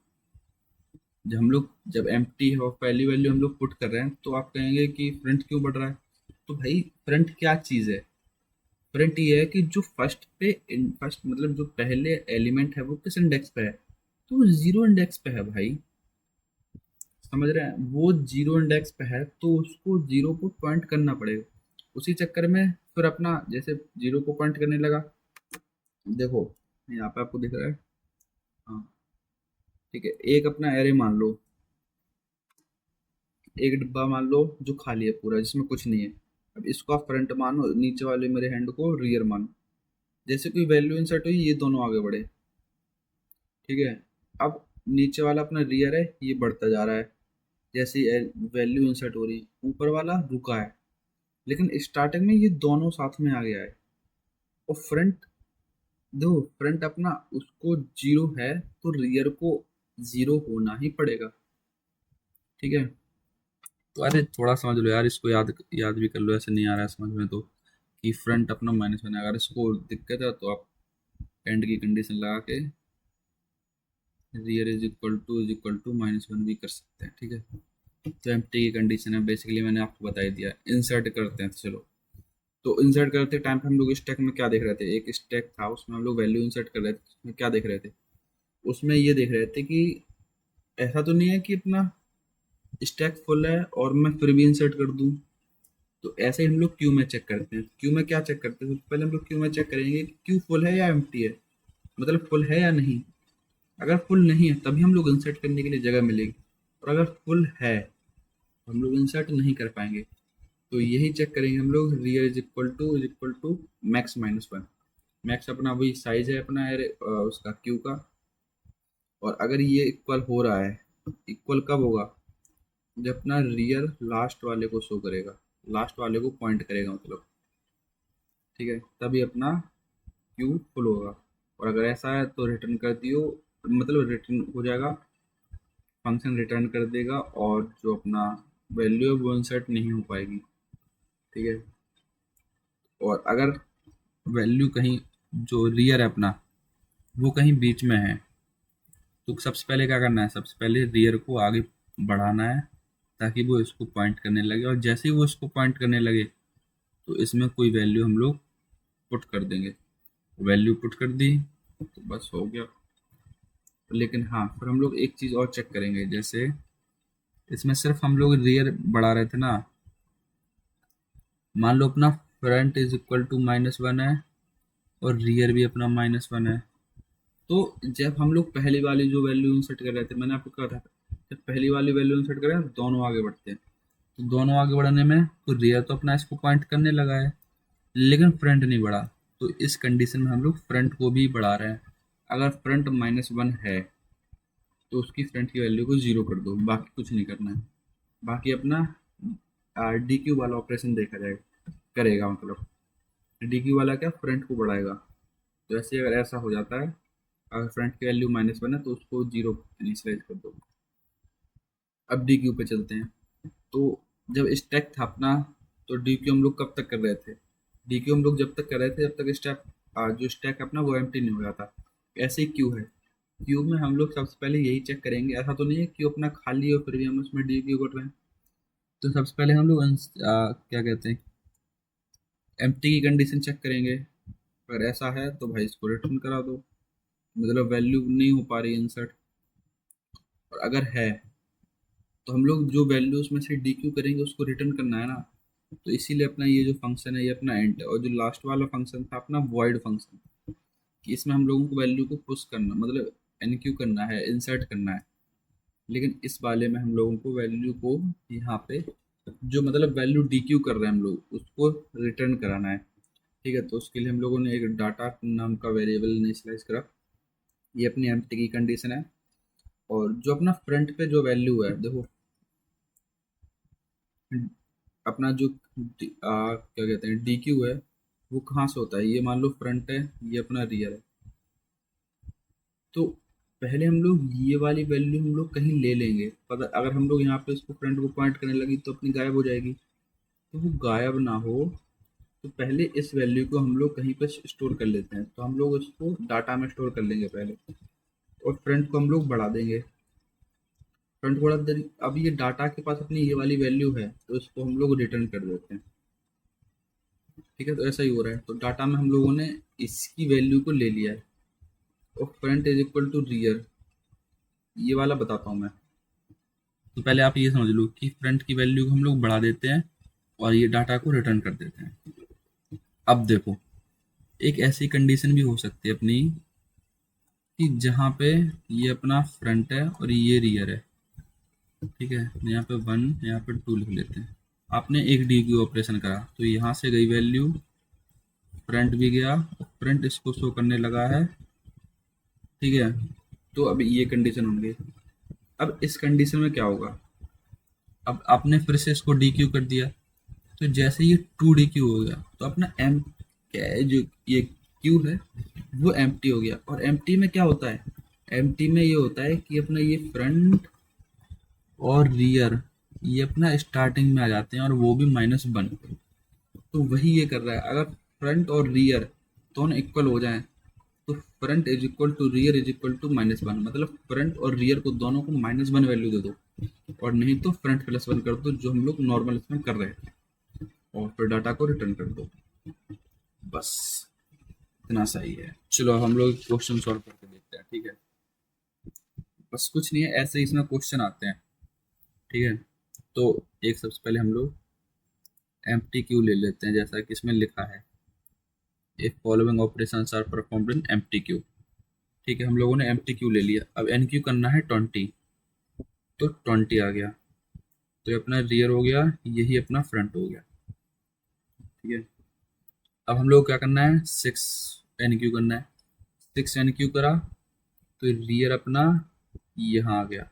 जब हम लोग जब एम्प्टी है और पहली वैल्यू हम लोग पुट कर रहे हैं, तो आप कहेंगे कि फ्रंट क्यों बढ़ रहा है। तो भाई फ्रंट क्या चीज़ है, फ्रंट ये है कि जो फर्स्ट पे फर्स्ट मतलब जो पहले एलिमेंट है वो किस इंडेक्स पे है, तो वो जीरो इंडेक्स पे है भाई। समझ रहे हैं, वो जीरो इंडेक्स पे है तो उसको जीरो को पॉइंट करना पड़ेगा। उसी चक्कर में फिर अपना जैसे जीरो को पॉइंट करने लगा, देखो यहाँ पे आपको दिख रहा है। हाँ, ठीक है, एक अपना एरे मान लो, एक डिब्बा मान लो जो खाली है पूरा, जिसमें कुछ नहीं है। अब इसको आप फ्रंट मानो, नीचे वाले मेरे हैंड को रियर मानो। जैसे कोई वैल्यू इंसर्ट हुई, ये दोनों आगे बढ़े, ठीक है। अब नीचे वाला अपना रियर है, ये बढ़ता जा रहा है। जैसे वैल्यू इंसर्ट हो रही है, ऊपर वाला रुका है। लेकिन स्टार्टिंग में ये दोनों साथ में आ गया है। और फ्रंट, दो फ्रंट अपना उसको जीरो है, तो रियर को जीरो होना ही पड़ेगा, ठीक है। तो अरे थोड़ा समझ लो यार, इसको याद याद भी कर लो, ऐसे नहीं आ रहा है समझ में तो, कि फ्रंट अपना -1 है। अगर इसको दिक्कत है तो आप एंड की कंडीशन लगा के रियर इज इक्वल टू -1 भी कर सकते हैं, ठीक है। तो एम्प्टी की कंडीशन है, बेसिकली मैंने आपको बता ही दिया। इंसर्ट करते हैं, तो चलो। तो इंसर्ट करते टाइम पे हम लोग स्टैक में क्या देख रहे थे, एक स्टैक था उसमें हम लोग वैल्यू इंसर्ट कर रहे थे, उसमें क्या देख रहे थे, उसमें ये देख रहे थे कि ऐसा तो नहीं है कि अपना स्टैक फुल है और मैं फिर भी इंसर्ट कर दूं। तो ऐसे ही हम लोग क्यू में चेक करते हैं। क्यू में क्या चेक करते हैं, सबसे पहले हम लोग क्यू में चेक करेंगे कि क्यू फुल है या एम्प्टी है, मतलब फुल है या नहीं। अगर फुल नहीं है तभी हम लोग इंसर्ट करने के लिए जगह मिलेगी, और अगर फुल है तो हम लोग इंसर्ट नहीं कर पाएंगे। तो यही चेक करेंगे हम लोग, rear is equal to max -1। Max अपना वही साइज है अपना उसका क्यू का। और अगर ये इक्वल हो रहा है, इक्वल कब होगा, जब अपना रियर लास्ट वाले को शो करेगा, लास्ट वाले को पॉइंट करेगा मतलब, ठीक है, तभी अपना क्यू फुल होगा। और अगर ऐसा है तो रिटर्न कर दियो, मतलब रिटर्न हो जाएगा, फंक्शन रिटर्न कर देगा, और जो अपना वैल्यू है वो इंसर्ट नहीं हो पाएगी, ठीक है। और अगर वैल्यू कहीं, जो रियर है अपना वो कहीं बीच में है, तो सबसे पहले क्या करना है, सबसे पहले रियर को आगे बढ़ाना है, ताकि वो इसको पॉइंट करने लगे। और जैसे ही वो इसको पॉइंट करने लगे, तो इसमें कोई वैल्यू हम लोग पुट कर देंगे। वैल्यू पुट कर दी तो बस हो गया। लेकिन हाँ, फिर हम लोग एक चीज़ और चेक करेंगे, जैसे इसमें सिर्फ हम लोग रियर बढ़ा रहे थे ना, मान लो अपना फ्रंट इज इक्वल टू -1 है और रियर भी अपना -1 है। तो जब हम लोग पहली वाली जो वैल्यू इंसर्ट कर रहे थे, मैंने आपको कहा था, जब पहली वाली वैल्यू इंसर्ट कर रहे हैं दोनों आगे बढ़ते हैं। तो दोनों आगे बढ़ने में तो रियर तो अपना इसको पॉइंट करने लगा है, लेकिन फ्रंट नहीं बढ़ा। तो इस कंडीशन में हम लोग फ्रंट को भी बढ़ा रहे हैं। अगर फ्रंट -1 है तो उसकी फ्रंट की वैल्यू को जीरो कर दो, बाकी कुछ नहीं करना है। बाकी अपना डी क्यू वाला ऑपरेशन देखा जाएगा, करेगा मतलब। डी क्यू वाला क्या, फ्रंट को बढ़ाएगा। तो ऐसे अगर ऐसा हो जाता है, अगर फ्रंट की वैल्यू -1 है तो उसको जीरो इनिशियलाइज कर दो। अब डी क्यू पे चलते हैं। तो जब स्टैक था अपना, तो डी क्यू हम लोग कब तक कर रहे थे, डी क्यू हम लोग जब तक कर रहे थे जब तक स्टैक जो स्टैक अपना वो एम्प्टी नहीं हो जाता। ऐसे ही क्यू है, क्यूब में हम लोग सबसे पहले यही चेक करेंगे, ऐसा तो नहीं है क्यूब अपना खाली हो फिर भी हम उसमें डी क्यू कर रहे हैं। तो सबसे पहले हम लोग क्या कहते हैं, एम्प्टी की कंडीशन चेक करेंगे। अगर ऐसा है तो भाई इसको रिटर्न करा दो, मतलब वैल्यू नहीं हो पा रही इंसर्ट। और अगर है तो हम लोग जो वैल्यू उसमें से डी क्यू करेंगे उसको रिटर्न करना है ना। तो इसीलिए अपना ये जो फंक्शन है ये अपना एंड है, और जो लास्ट वाला फंक्शन था अपना वॉइड फंक्शन, कि इसमें हम लोगों को वैल्यू को पुश करना, मतलब एनक्यू करना है, इंसर्ट करना है। लेकिन इस वाले में हम लोगों को वैल्यू को यहाँ पे जो मतलब वैल्यू डी क्यू कर रहे हैं हम लोग उसको रिटर्न कराना है। ठीक है, तो उसके लिए हम लोगों ने एक डाटा नाम का वेरिएबल इनिशियलाइज करा। ये अपनी एम्प्टी की कंडीशन है। और जो अपना फ्रंट पे जो वैल्यू है देखो, अपना जो क्या कहते हैं डी क्यू है वो कहाँ से होता है, ये मान लो फ्रंट है, ये अपना रियर है। तो पहले हम लोग ये वाली वैल्यू हम लोग कहीं ले लेंगे, पता अगर हम लोग यहाँ पे इसको फ्रंट को पॉइंट करने लगी तो अपनी गायब हो जाएगी। तो वो गायब ना हो तो पहले इस वैल्यू को हम लोग कहीं पर स्टोर कर लेते हैं, तो हम लोग उसको डाटा में स्टोर कर लेंगे पहले। और फ्रंट को हम लोग बढ़ा देंगे, फ्रंट को बढ़ा देंगे। अब ये डाटा के पास अपनी ये वाली वैल्यू है तो इसको हम लोग रिटर्न कर देते हैं। ठीक है, तो ऐसा ही हो रहा है। तो डाटा में हम लोगों ने इसकी वैल्यू को ले लिया है, और front is equal to rear, ये वाला बताता हूँ मैं। तो पहले आप ये समझ लो कि फ्रंट की वैल्यू को हम लोग बढ़ा देते हैं और ये डाटा को रिटर्न कर देते हैं। अब देखो, एक ऐसी कंडीशन भी हो सकती है अपनी कि जहाँ पे ये अपना फ्रंट है और ये रियर है। ठीक है, यहाँ पे 1, यहाँ पे 2 लिख लेते हैं। आपने एक डी क्यू ऑपरेशन करा तो यहाँ से गई वैल्यू, फ्रंट भी गया, फ्रंट इसको शो करने लगा है। ठीक है, तो अब ये कंडीशन होंगे। अब इस कंडीशन में क्या होगा, अब आपने फिर से इसको डी क्यू कर दिया, तो जैसे ये 2 डी क्यू हो गया तो अपना एम क्या है, जो ये क्यू है वो एम्प्टी हो गया। और एम्प्टी में क्या होता है, एम्प्टी में ये होता है कि अपना ये फ्रंट और रियर ये अपना स्टार्टिंग में आ जाते हैं और वो भी -1। तो वही ये कर रहा है, अगर फ्रंट और रियर दोनों इक्वल हो जाएं तो front is equal to rear is equal to -1, मतलब फ्रंट और रियर को दोनों को -1 वैल्यू दे दो, और नहीं तो फ्रंट +1 कर दो जो हम लोग नॉर्मल इसमें कर रहे हैं, और फिर डाटा को रिटर्न कर दो। बस इतना सही है। चलो अब हम लोग क्वेश्चन सॉल्व करके देखते हैं। ठीक है, बस कुछ नहीं है, ऐसे ही इसमें क्वेश्चन आते हैं। ठीक है, तो एक सबसे पहले हम लोग एम्प्टी क्यू ले लेते हैं, जैसा कि इसमें लिखा है if following operations are performed in empty queue. ठीक है, हम लोगों ने एम्प्टी क्यू ले लिया। अब एन क्यू करना है 20, तो 20 आ गया, तो ये अपना रियर हो गया, यही अपना फ्रंट हो गया। ठीक है, अब हम लोग क्या करना है, 6 एन क्यू करना है। 6 एन क्यू करा तो रियर अपना यहाँ आ गया।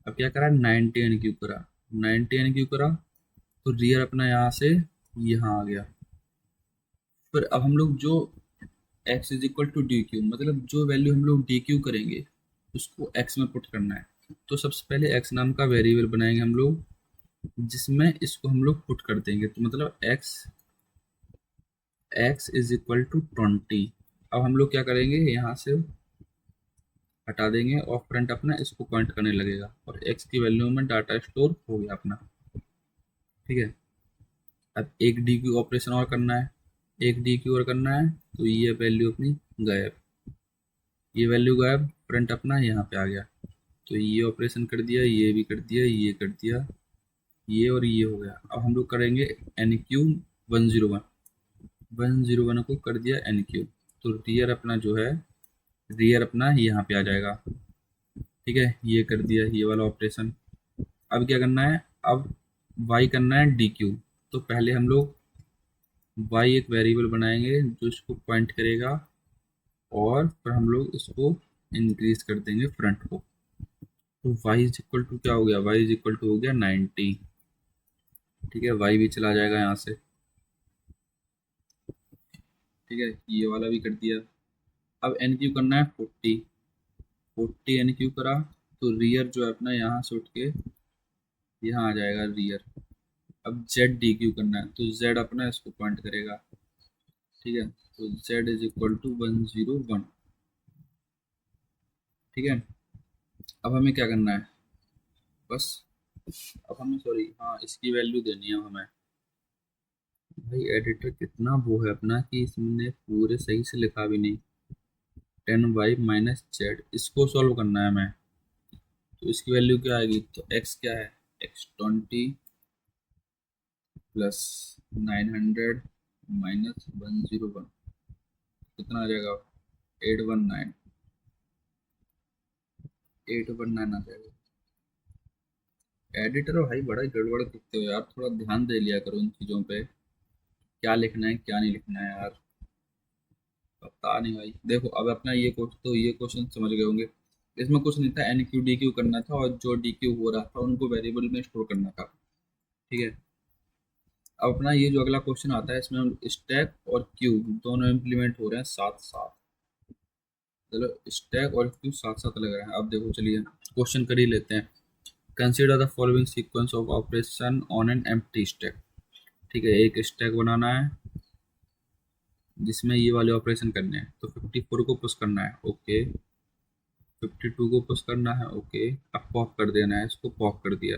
अब क्या करा, 90 एन क्यू करा, 90 एन क्यू करा तो रियर अपना यहाँ से यहाँ आ गया। फिर अब हम लोग जो x is equal to dequeue, मतलब जो वैल्यू हम लोग डी क्यू करेंगे उसको x में पुट करना है। तो सबसे पहले x नाम का वेरिएबल बनाएंगे हम लोग, जिसमें इसको हम लोग पुट कर देंगे। तो मतलब x इज इक्वल टू 20। अब हम लोग क्या करेंगे, यहाँ से हटा देंगे और फ्रंट अपना इसको पॉइंट करने लगेगा, और x की वैल्यू में डाटा स्टोर हो गया अपना। ठीक है, अब एक डी क्यू ऑपरेशन और करना है, एक डी क्यू और करना है, तो ये वैल्यू अपनी गायब, ये वैल्यू गायब, फ्रंट अपना यहाँ पे आ गया। तो ये ऑपरेशन कर दिया, ये भी कर दिया, ये कर दिया, ये और ये हो गया। अब हम लोग करेंगे एन क्यू 101, 101 को कर दिया एन क्यू, तो रियर अपना जो है, रियर अपना यहाँ पे आ जाएगा। ठीक है, ये कर दिया ये वाला ऑपरेशन। अब क्या करना है, अब वाई करना है डी क्यू। तो पहले हम लोग वाई एक वेरिएबल बनाएंगे जो इसको पॉइंट करेगा, और फिर हम लोग इसको इंक्रीज कर देंगे फ्रंट को। तो वाई इज इक्वल टू क्या हो गया, वाई इज इक्वल टू हो गया 90। ठीक है, वाई भी चला जाएगा यहाँ से। ठीक है, ये वाला भी कर दिया। अब एन क्यू करना है 40, 40 एन क्यू करा तो रियर जो है अपना यहाँ से उठ के यहाँ आ जाएगा रियर। अब जेड डी क्यू करना है, तो जेड अपना इसको पॉइंट करेगा। ठीक है, तो जेड इज इक्वल टू 101। ठीक है। अब हमें क्या करना है, बस अब हमें, सॉरी हाँ, इसकी वैल्यू देनी है हमें। भाई एडिटर कितना वो है अपना कि इसने पूरे सही से लिखा भी नहीं। 10y-z, इसको सॉल्व करना है हमें। तो इसकी वैल्यू क्या आएगी, तो x क्या है, x 20 प्लस 900 -101, कितना आ जाएगा, 819 आ जाएगा। एडिटर भाई बड़ा ही गड़बड़ करते हो यार, थोड़ा ध्यान दे लिया करो इन चीज़ों पे, क्या लिखना है क्या नहीं लिखना है यार, पता नहीं भाई। देखो अब अपना ये क्वेश्चन, तो ये क्वेश्चन समझ गए होंगे, इसमें कुछ नहीं था, एन क्यू डी क्यू करना था और जो डी क्यू हो रहा था उनको वेरिएबल में स्टोर करना था। ठीक है। अब अपना ये जो अगला क्वेश्चन आता है, इसमें हम स्टैक और क्यू दोनों इम्प्लीमेंट हो रहे हैं साथ साथ। चलो स्टैक और क्यू साथ साथ लग रहे हैं। अब देखो चलिए क्वेश्चन कर ही लेते हैं। Consider the following sequence of operation on an empty stack. ठीक है, एक स्टैक बनाना है जिसमें ये वाले ऑपरेशन करने हैं। तो 54 को पुश करना है, ओके। 52 को पुश करना है, ओके। अब पॉप कर देना है, इसको पॉप कर दिया।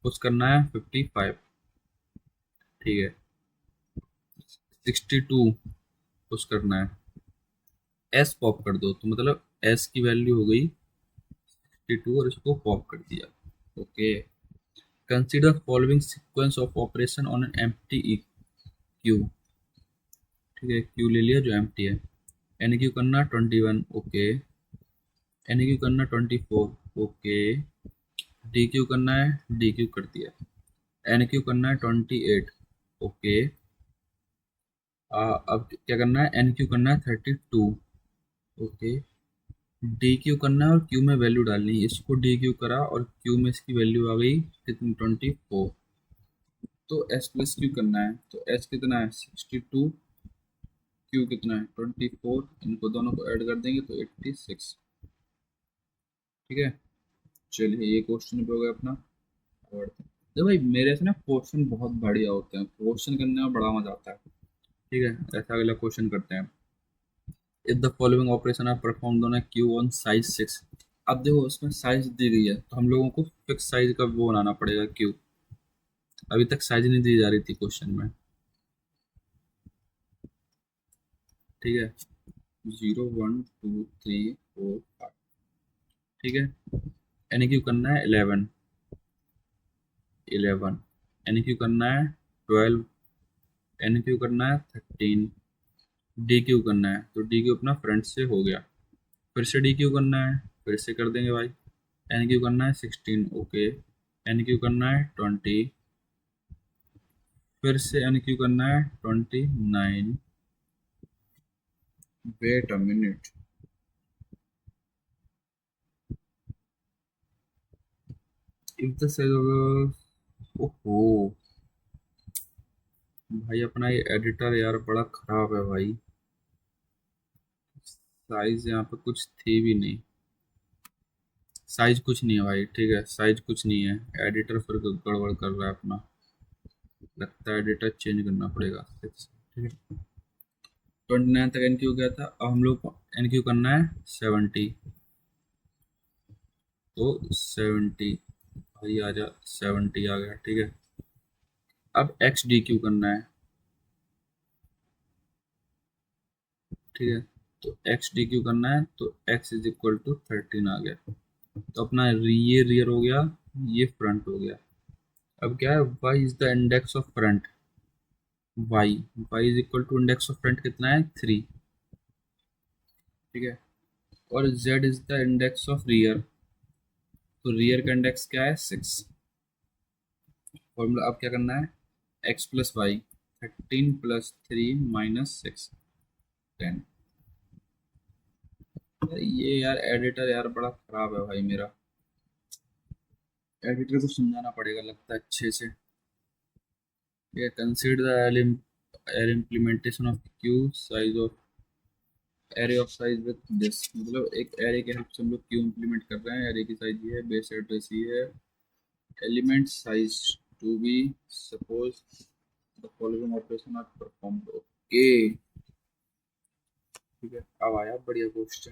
पुश करना है 55, ठीक है। 62 पुश करना है, एस पॉप कर दो, तो मतलब एस की वैल्यू हो गई 62 और इसको पॉप कर दिया, okay. Consider following sequence of operation on an empty queue. ठीक है, क्यू ले लिया जो एम्प्टी है। एन क्यू करना 21, ओके। एन क्यू करना 24, ओके। डी क्यू करना है, डी क्यू कर दिया। एन क्यू करना है 28, ओके। अब क्या करना है, एन क्यू करना है 32, ओके। डी क्यू करना है और क्यू में वैल्यू डालनी है, इसको डी क्यू करा और क्यू में इसकी वैल्यू आ गई कितनी, 24। तो एस प्लस क्यू करना है, तो एस कितना है 62, क्यू कितना है 24, इनको दोनों को ऐड कर देंगे तो 86। ठीक है, चलिए ये क्वेश्चन भी हो गया अपना। और देखो भाई मेरे से ना क्वेश्चन बहुत बढ़िया होते हैं, क्वेश्चन करने में बड़ा मजा आता है। ठीक है, ऐसा अगला क्वेश्चन करते हैं। If the following operation are performed on a queue on size 6। अब देखो उसमें साइज दी गई है तो हम लोगों को फिक्स साइज का वो बनाना पड़ेगा क्यू। अभी तक साइज नहीं दी जा रही थी क्वेश्चन में। ठीक है, 0 1 2 3 4 5। ठीक है, एन क्यू करना है 11, 11। एन क्यू करना है 12, एन क्यू करना है 13। डी क्यू करना है, तो डी क्यू अपना फ्रंट से हो गया। फिर से डी क्यू करना है, फिर से कर देंगे भाई। एन क्यू करना है 16, ओके। एन क्यू करना है 20, फिर से एन क्यू करना है 29। Wait a minute, if the size, ओहो भाई अपना ये एडिटर यार बड़ा खराब है भाई। साइज यहाँ पे कुछ थी भी नहीं, साइज कुछ नहीं है भाई। ठीक है, साइज कुछ नहीं है, एडिटर फिर गड़बड़ कर रहा है अपना, लगता है एडिटर चेंज करना पड़ेगा। ठीक है, 29 तक एन क्यू गया था, अब हम लोग को एन क्यू करना है 70। तो 70 भाई आ जा, 70 आ गया, ठीक है। अब एक्स डी क्यू करना है, ठीक है। तो एक्स डी क्यू करना है, तो एक्स इज इक्वल टू 13 आ गया। तो अपना ये रियर हो गया, ये फ्रंट हो गया। अब क्या है, y is the index of front, y is equal to index of front कितना है 3। ठीक है, और z is the index of rear, तो रियर का इंडेक्स क्या है 6। फॉर्मूला अब क्या करना है, x प्लस वाई, 13 + 3 - 6, 10। ये यार एडिटर यार बड़ा खराब है भाई मेरा, एडिटर को समझाना पड़ेगा लगता है अच्छे से। ये consider the implementation of queue size of array of size with this, मतलब एक एरे के हेल्प से हम लोग क्यू इम्प्लीमेंट कर रहे हैं। एरे की साइज ये है, बेस एड्रेस ये है, element size to be, suppose the following operation are performed, okay. ठीक है, अब आया बढ़िया क्वेश्चन।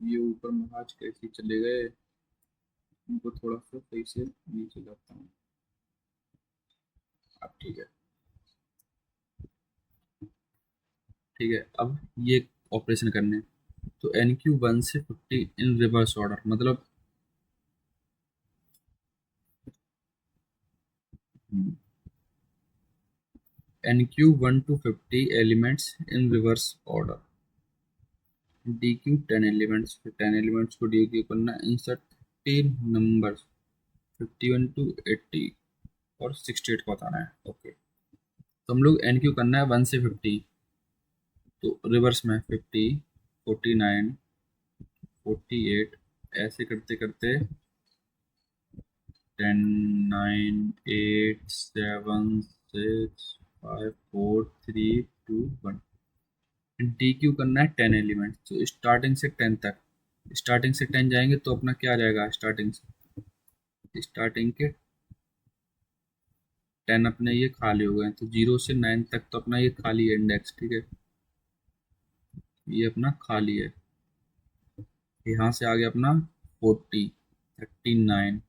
ये ऊपर महाज कैसे चले गए, इनको थोड़ा सा सही से नीचे लाता हूँ। अब ठीक है। ठीक है, अब ये ऑपरेशन करने हैं। तो एन क्यू 1 से 50 इन रिवर्स ऑर्डर, मतलब enqueue 1 to 50 elements in reverse order, dequeue 10 elements, फिर 10 एलिमेंट्स को डी क्यू करना, इंसर्ट 3 नंबर 51 to 80 और 68 को बताना है। ओके, तो हम लोग एन क्यू करना है 1 से 50, तो रिवर्स में 50, 49, 48, ऐसे करते करते 10, 9, 8, 7, 6, 5, 4, 3, 2, 1। डी क्यू करना है 10 एलिमेंट, तो स्टार्टिंग से 10 तक। स्टार्टिंग से 10 जाएंगे तो अपना क्या आ जाएगा, स्टार्टिंग के 10 अपने ये खाली हो गए, तो 0 से 9 तक तो अपना ये खाली है इंडेक्स। ठीक है, ये अपना खाली है। यहाँ से आ गया अपना 40, 39,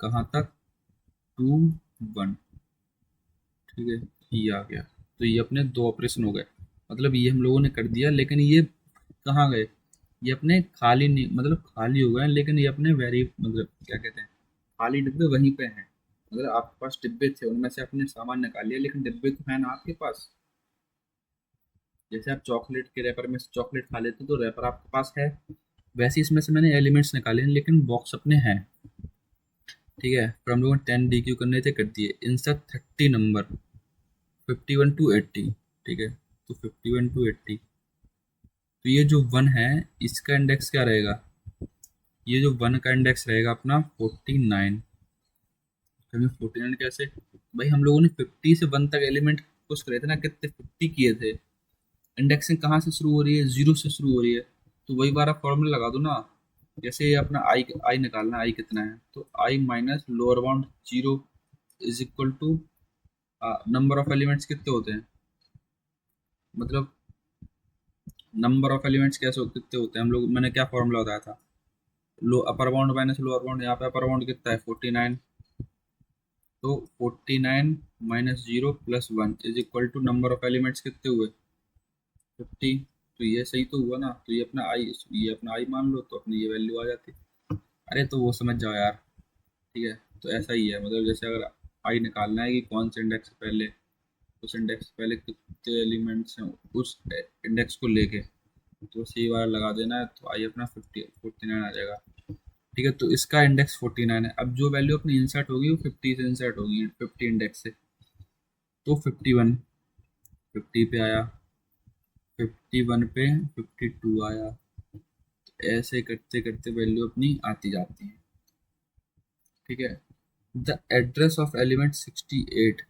कहाँ तक, 2, 1। ठीक है, ये आ गया। तो ये अपने दो ऑपरेशन हो गए, मतलब ये हम लोगों ने कर दिया, लेकिन ये कहाँ गए, ये अपने खाली नहीं, मतलब खाली हो गए, लेकिन ये अपने वेरी, मतलब क्या कहते हैं, खाली डिब्बे वहीं पे हैं। मतलब आपके पास डिब्बे थे, उनमें से आपने सामान निकाल लिया, लेकिन डिब्बे तो है ना आपके पास। जैसे आप चॉकलेट के रैपर में से चॉकलेट खा लेते तो रैपर आपके पास है, वैसे इसमें से मैंने एलिमेंट्स निकाले हैं, लेकिन बॉक्स अपने हैं। ठीक है, फिर हम लोगों ने 10 डी क्यू करने थे, कर दिए। Insert 30 number 51 to 80। ठीक है, तो 51 to 80, तो ये जो 1 है, इसका इंडेक्स क्या रहेगा, ये जो 1 का इंडेक्स रहेगा अपना 49। तो 49 कैसे, भाई हम लोगों ने 50 से 1 तक एलिमेंट पुश करे थे ना, कितने 50 किए थे। इंडेक्सिंग कहाँ से शुरू हो रही है, 0 से शुरू हो रही है। तो वही बार आप फॉर्मूला लगा दो ना। जैसे ये अपना आई आई निकालना है, आई कितना है, तो i minus lower bound 0 is equal to number of elements कितने होते हैं, मतलब नंबर ऑफ एलिमेंट्स कैसे कितने होते हैं हम लोग, मैंने क्या फॉर्मूला बताया था, लो upper bound minus lower bound. यहाँ पे अपर बाउंड कितना है 49, तो 49 minus 0 plus 1 is equal to number of elements कितने हुए 50। तो ये सही तो हुआ ना, तो ये अपना आई मान लो, तो अपनी ये वैल्यू आ जाती। अरे तो वो समझ जाओ यार। ठीक है, तो ऐसा ही है, मतलब जैसे अगर आई निकालना है कि कौन से इंडेक्स से पहले, उस इंडेक्स से पहले कितने एलिमेंट्स हैं उस इंडेक्स को लेके, तो सी वाला लगा देना है, तो आई अपना 49 आ जाएगा। ठीक है, तो इसका इंडेक्स 49 है। अब जो वैल्यू अपनी इंसर्ट होगी वो 50 से इंसर्ट होगी, 50 इंडेक्स से, तो 51, 50 पे आया, 51 पे 52 आया, ऐसे करते करते वैल्यू अपनी आती जाती है। ठीक है, द एड्रेस ऑफ एलिमेंट 68।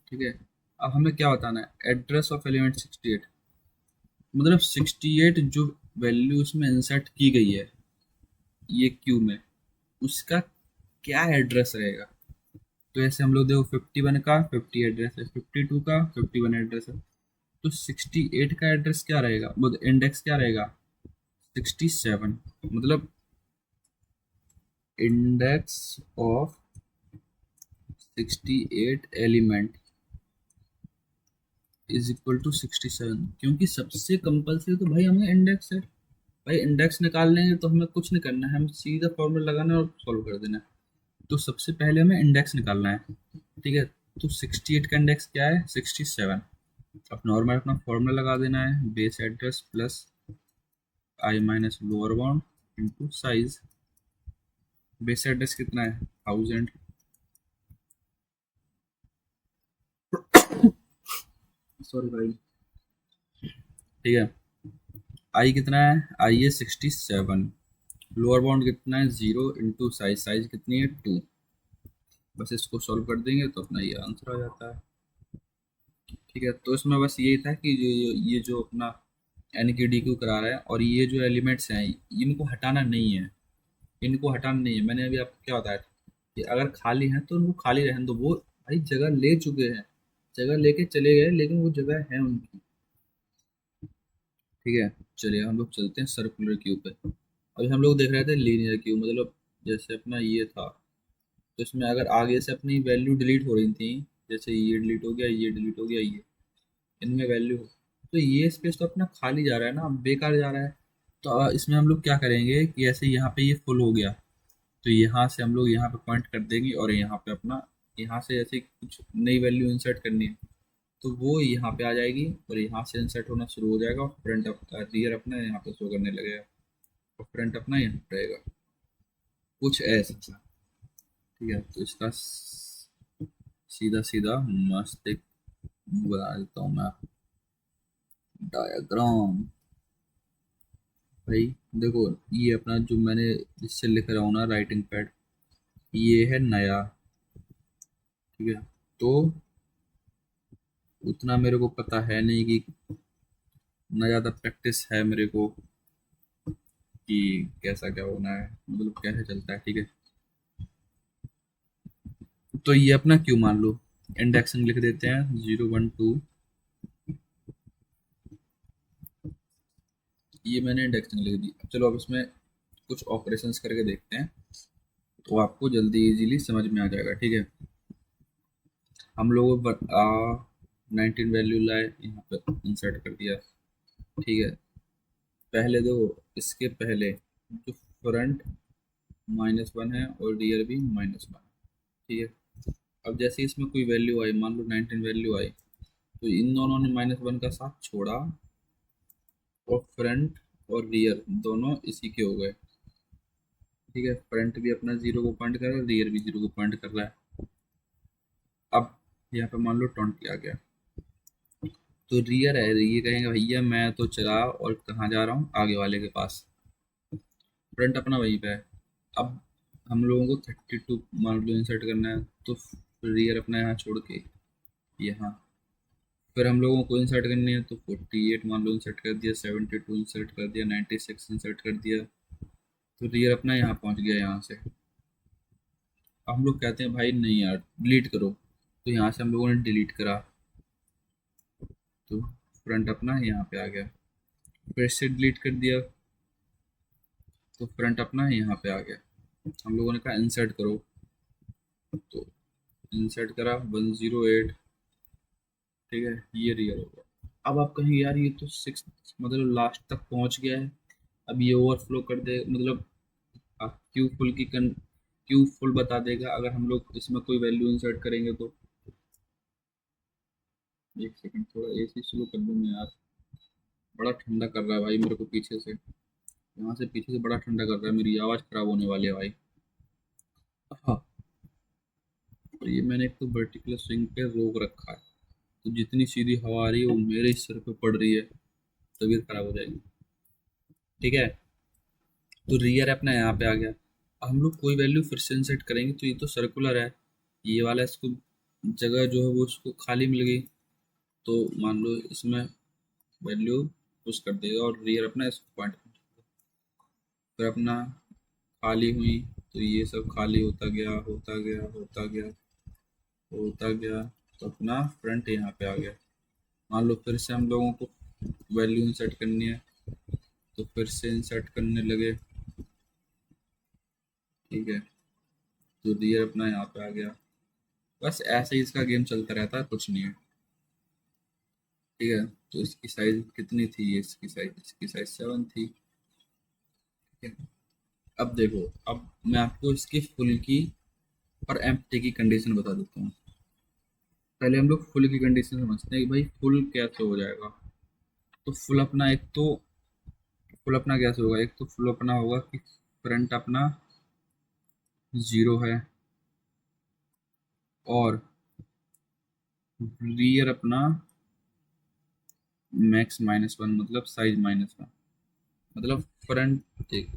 ठीक है, अब हमें क्या बताना है, एड्रेस ऑफ एलिमेंट 68, मतलब 68 जो वैल्यू उसमें इंसर्ट की गई है ये क्यू में, उसका क्या एड्रेस रहेगा। तो ऐसे हम लोग देखो 51 का 50 एड्रेस है, 52 का 51 एड्रेस है, तो 68 का एड्रेस क्या रहेगा, वो इंडेक्स क्या रहेगा 67, मतलब index of 68 element is equal to 67, क्योंकि सबसे कंपलसरी तो भाई हमें इंडेक्स है। भाई इंडेक्स निकाल लेंगे तो हमें कुछ नहीं करना है, हम सीधा फॉर्मूला लगाना है और सॉल्व कर देना है। तो सबसे पहले हमें इंडेक्स निकालना है। ठीक है, तो 68 का इंडेक्स क्या है 67। अब नॉर्मल अपना फॉर्मूला लगा देना है, base address plus i minus lower bound into size. Base address कितना है 1000, सॉरी भाई। ठीक है, आई कितना है, आई है 67, लोअर बाउंड कितना है 0 इंटू साइज, साइज कितनी है 2। बस इसको सॉल्व कर देंगे तो अपना ये आंसर आ जाता है। ठीक है, तो इसमें बस यही था कि ये जो अपना एन की डी क्यू करा रहा है, और ये जो एलिमेंट्स हैं इनको हटाना नहीं है, इनको हटाना नहीं है। मैंने अभी आपको क्या बताया था कि अगर खाली हैं तो उनको खाली रहने दो, वो भाई जगह ले चुके हैं, जगह लेके चले गए, लेकिन वो जगह है उनकी। ठीक है। चलिए हम लोग चलते हैं सर्कुलर क्यूब पे। अभी हम लोग देख रहे थे लीनियर क्यूब, मतलब जैसे अपना ये था, तो इसमें अगर आगे से अपनी वैल्यू डिलीट हो रही थी, जैसे ये डिलीट हो गया, ये डिलीट हो गया, ये इनमें वैल्यू, तो ये स्पेस तो अपना खाली जा रहा है ना, बेकार जा रहा है। तो इसमें हम लोग क्या करेंगे कि ऐसे यहाँ पे ये फुल हो गया, तो यहाँ से हम लोग यहाँ पे पॉइंट कर देंगे और यहाँ पे अपना, यहाँ से ऐसे कुछ नई वैल्यू इंसर्ट करनी है, तो वो यहाँ पे आ जाएगी और यहाँ से इंसर्ट होना शुरू हो जाएगा और फ्रंट अपना, रियर अपना यहाँ पे शो करने लगेगा और फ्रंट अपना यहाँ पे रहेगा, कुछ ऐसा। ठीक है, तो इसका सीधा सीधा मस्त एक बना देता हूँ मैं डायग्राम। भाई देखो, ये अपना जो मैंने जिससे लिख रहा हूँ ना राइटिंग पैड, ये है नया। ठीक है, तो उतना मेरे को पता है नहीं कि ना ज़्यादा प्रैक्टिस है मेरे को कि कैसा क्या होना है, मतलब कैसे चलता है। ठीक है, तो ये अपना क्यों मान लो इंडेक्सिंग लिख देते हैं 0 1 2। ये मैंने इंडेक्सिंग लिख दी। अब चलो अब इसमें कुछ ऑपरेशंस करके देखते हैं, तो आपको जल्दी इजीली समझ में आ जाएगा। ठीक है, हम लोग 19 वैल्यू लाए, यहाँ पर इंसर्ट कर दिया। ठीक है, पहले दो, इसके पहले जो फ्रंट -1 है और रियर भी -1। ठीक है, अब जैसे इसमें कोई वैल्यू आई, मान लो 19 वैल्यू आई, तो इन दोनों ने -1 का साथ छोड़ा और फ्रंट और रियर दोनों इसी के हो गए। ठीक है, फ्रंट भी अपना 0 को पॉइंट कर रहा है, रियर भी 0 को पॉइंट कर रहा है। अब यहाँ पे मान लो 20 आ गया, तो रियर है, ये कहेंगे भैया मैं तो चला और कहाँ जा रहा हूँ, आगे वाले के पास। फ्रंट अपना वहीं पे है। अब हम लोगों को 32 मान लो इंसर्ट करना है, तो रियर अपना यहाँ छोड़ के यहाँ, फिर हम लोगों को इंसर्ट करनी है, तो 48 मान लो इंसर्ट कर दिया, 72 इंसर्ट कर दिया, 96 इंसर्ट कर दिया, तो रियर अपना यहाँ पहुँच गया यहाँ से। अब हम लोग कहते हैं भाई नहीं यार डिलीट करो, तो यहाँ से हम लोगों ने डिलीट करा, तो फ्रंट अपना यहाँ पे आ गया। फिर से डिलीट कर दिया, तो फ्रंट अपना यहाँ पे आ गया। हम लोगों ने कहा इंसर्ट करो, तो इंसर्ट करा 108। ठीक है, ये रियल हो गया। अब आप कहेंगे यार ये तो 6, मतलब लास्ट तक पहुंच गया है, अब ये ओवरफ्लो कर दे, मतलब क्यू फुल की क्यू फुल बता देगा अगर हम लोग इसमें कोई वैल्यू इंसर्ट करेंगे तो। एक सेकंड, थोड़ा एसी स्लो कर दूं मैं यार, बड़ा ठंडा कर रहा है भाई मेरे को पीछे से, यहाँ से पीछे से बड़ा ठंडा कर रहा है, मेरी आवाज़ खराब होने वाली है भाई। हाँ, तो ये मैंने एक तो वर्टिकल स्विंग पे रोक रखा है, तो जितनी सीधी हवा आ रही है वो मेरे ही सिर पे पड़ रही है, तबीयत खराब हो जाएगी। ठीक है, तो रियर अपना यहाँ पे आ गया। अब हम लोग कोई वैल्यू फिर से इंसेट करेंगे, तो ये तो सर्कुलर है, ये वाला इसको जगह जो है वो उसको खाली मिल गई, तो मान लो इसमें वैल्यू पुश कर देगा और रियर अपना इस पॉइंट, फिर अपना खाली हुई, तो ये सब खाली होता गया होता गया होता गया होता गया, तो अपना फ्रंट यहाँ पे आ गया। मान लो फिर से हम लोगों को वैल्यू इंसर्ट करनी है, तो फिर से इंसर्ट करने लगे। ठीक है, तो रियर अपना यहाँ पे आ गया। बस ऐसे ही इसका गेम चलता रहता है, कुछ नहीं है। ठीक है, तो इसकी साइज कितनी थी, इसकी साइज 7 थी। ठीक है, अब देखो, अब मैं आपको इसकी फुल की और एम्प्टी की कंडीशन बता देता हूँ। पहले हम लोग फुल की कंडीशन समझते हैं कि भाई फुल कैसे हो जाएगा। तो फुल अपना एक तो, फुल अपना कैसे होगा, एक तो फुल अपना होगा कि फ्रंट अपना 0 है और रियर अपना मैक्स -1, मतलब साइज -1, मतलब फ्रंट देख,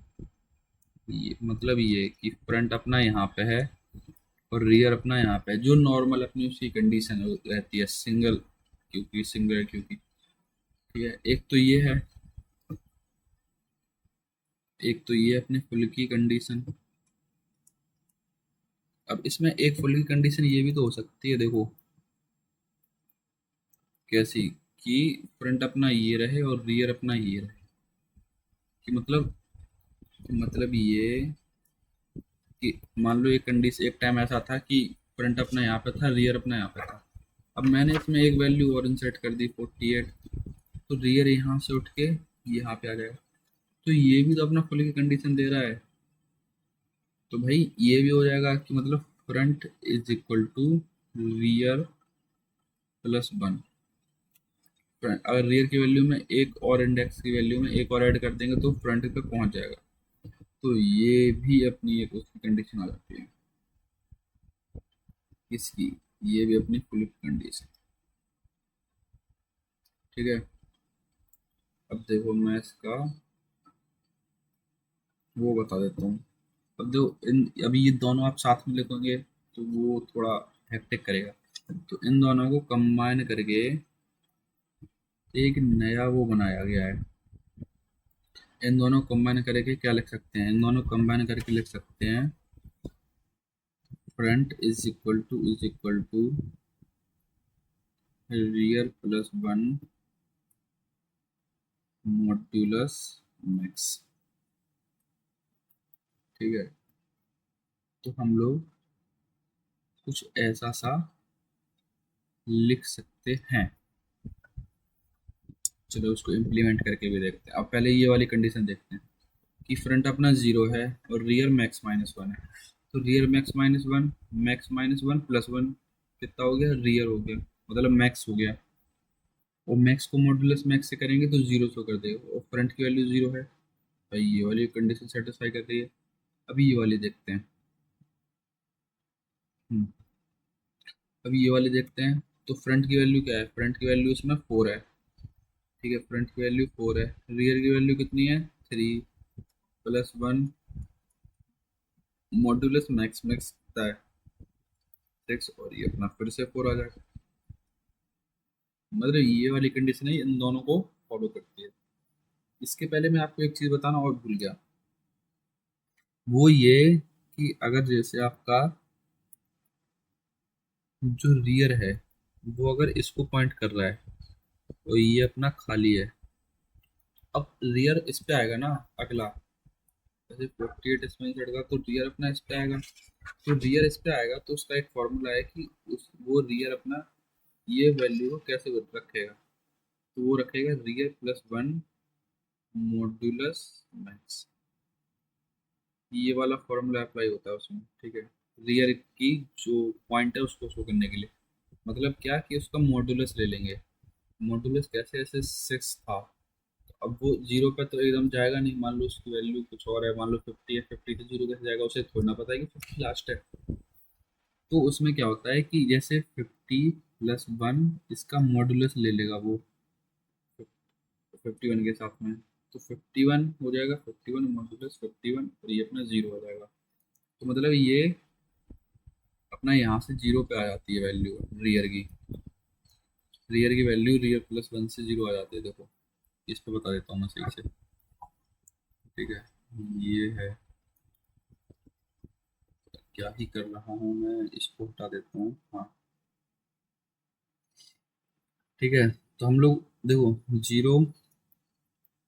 ये मतलब ये कि फ्रंट अपना यहाँ पे है और रियर अपना यहाँ पे है, जो नॉर्मल अपनी उसकी कंडीशन रहती है सिंगल, क्योंकि सिंगल क्योंकि। ठीक है, एक तो ये है, एक तो ये अपने फुल की कंडीशन। अब इसमें एक फुल की कंडीशन ये भी तो हो सकती है, देखो कैसी, कि फ्रंट अपना ये रहे और रियर अपना ये रहे, कि मतलब ये कि मान लो एक कंडीशन, एक टाइम ऐसा था कि फ्रंट अपना यहाँ पे था, रियर अपना यहाँ पे था। अब मैंने इसमें एक वैल्यू और इंसर्ट कर दी 48, तो रियर यहाँ से उठ के यहाँ पे आ जाएगा। तो ये भी तो अपना फुल की कंडीशन दे रहा है। तो भाई ये भी हो जाएगा कि मतलब front is equal to rear plus one. अगर रियर की वैल्यू में एक और इंडेक्स की वैल्यू में एक और ऐड कर देंगे तो फ्रंट पे पहुंच जाएगा। तो ये भी अपनी एक उसकी कंडीशन आ जाती है इसकी, ये भी अपनी फुल कंडीशन। ठीक है, अब देखो मैं इसका वो बता देता हूँ। अब देखो अभी ये दोनों आप साथ में लिखोगे तो वो थोड़ा हेक्टिक करेगा। तो इन दोनों को कंबाइन करके एक नया वो बनाया गया है। इन दोनों कंबाइन करके क्या लिख सकते हैं, इन दोनों कंबाइन करके लिख सकते हैं front is equal to rear plus one modulus max. ठीक है, तो हम लोग कुछ ऐसा सा लिख सकते हैं। चलो उसको इम्प्लीमेंट करके भी देखते हैं। अब पहले ये वाली कंडीशन देखते हैं कि फ्रंट अपना जीरो है और रियर मैक्स माइनस वन है। तो rear max minus one plus one कितना हो गया, रियर हो गया, मतलब मैक्स हो गया। और मैक्स को मॉडुलस मैक्स से करेंगे तो जीरो शो कर देगा, और फ्रंट की वैल्यू जीरो है। भाई ये वाली कंडीशन सेटिस्फाई कर रही है। अभी ये वाली देखते हैं। हम्म, अभी ये वाली देखते हैं। तो फ्रंट की वैल्यू क्या है, फ्रंट की वैल्यू इसमें फोर है। ठीक है, फ्रंट की वैल्यू फोर है। रियर की वैल्यू कितनी है, three plus one modulus max max कितना है, सिक्स, और ये अपना फिर से फोर आ जाएगा। मतलब ये वाली कंडीशन है, इन दोनों को फॉलो करती है। इसके पहले मैं आपको एक चीज बताना और भूल गया, वो ये कि अगर जैसे आपका जो रियर है वो अगर इसको पॉइंट कर रहा है और ये अपना खाली है, अब रियर इस पे आएगा ना अगला। जैसे 48 इसमें चढ़ेगा तो रियर अपना इस पे आएगा। तो रियर इस पे आएगा तो उसका एक फॉर्मूला है कि वो रियर अपना ये वैल्यू को कैसे रखेगा। तो वो रखेगा rear plus one modulus max. ये वाला फॉर्मूला अप्लाई होता है उसमें। ठीक है, रियर की जो पॉइंट है उसको शो करने के लिए। मतलब क्या कि उसका मॉडुलस ले लेंगे। मॉडुलस कैसे, ऐसे सिक्स था, तो अब वो जीरो पे तो एकदम जाएगा नहीं। मान लो उसकी वैल्यू कुछ और है, मान लो 50 है, 50 से जीरो कैसे जाएगा, उसे थोड़ा ना पता है कि 50 लास्ट है। तो उसमें क्या होता है कि जैसे 50 प्लस वन इसका मॉडुलस ले लेगा वो 51 के साथ में। तो 51 हो जाएगा, 51 मॉडुलस 51, और ये अपना जीरो हो जाएगा। तो मतलब ये अपना यहाँ से जीरो पे आ जाती है वैल्यू रियर की। रियर की वैल्यू रियर प्लस वन से जीरो आ जाती है। देखो इस पे बता देता हूँ मैं सही से। ठीक है, ये है, क्या ही कर रहा हूँ मैं, इसको हटा देता हूँ। हाँ ठीक है, तो हम लोग देखो zero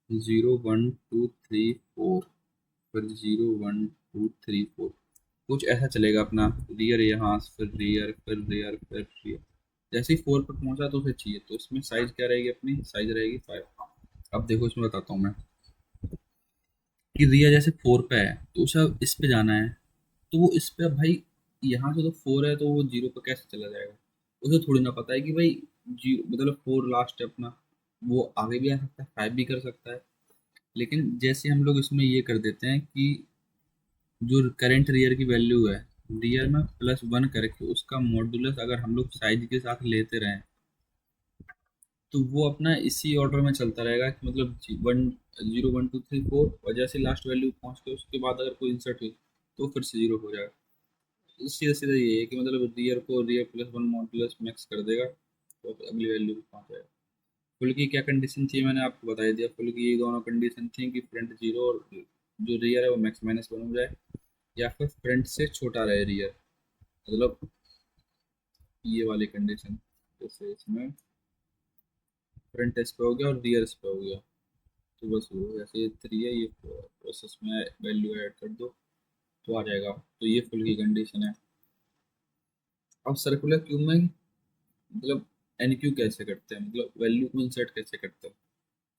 zero one two three four, फिर zero one two three four, कुछ ऐसा चलेगा अपना। रियर यहाँ, फिर रियर, फिर रियर, फिर रियर। जैसे ही फोर पर पहुंचा तो उसे चाहिए, तो इसमें साइज क्या रहेगी, अपनी साइज रहेगी फाइव। अब देखो इसमें बताता हूँ मैं कि रियर जैसे फोर पे है तो उसे अब इस पे जाना है। तो वो इस पे, अब भाई यहाँ से तो फोर है तो वो जीरो पे कैसे चला जाएगा। उसे थोड़ी ना पता है कि भाई जीरो मतलब फोर लास्ट है अपना। वो आगे भी आ सकता है, फाइव भी कर सकता है। लेकिन जैसे हम लोग इसमें ये कर देते हैं कि जो करंट रियर की वैल्यू है, रियर में प्लस वन करके उसका मॉडुलस अगर हम लोग साइज के साथ लेते रहें तो वो अपना इसी ऑर्डर में चलता रहेगा कि मतलब one zero one two three four, और जैसे लास्ट वैल्यू पहुंच के उसके बाद अगर कोई इंसर्ट हुई तो फिर से जीरो हो जाएगा। सीधा सीधा ये है कि मतलब रियर को rear plus one modulus max कर देगा तो अगली वैल्यू पे पहुंच जाएगा। फुल की क्या कंडीशन थी मैंने आपको बता ही दिया। फुल की ये दोनों कंडीशन थी कि फ्रंट जीरो और जो रियर है वो मैक्स माइनस वन हो जाए, या फिर फ्रंट से छोटा रहे रियर। मतलब ये वाली कंडीशन जैसे इसमें फ्रंट इस पे हो गया और रियर इस पे हो गया। तो बस वो ऐसे ये 3 है, ये 4 है, बस इसमें वैल्यू ऐड कर दो तो आ जाएगा। तो ये फुल की कंडीशन है। अब सर्कुलर क्यूब में मतलब एन क्यू कैसे करते हैं, मतलब वैल्यू को इंसर्ट कैसे करते हैं।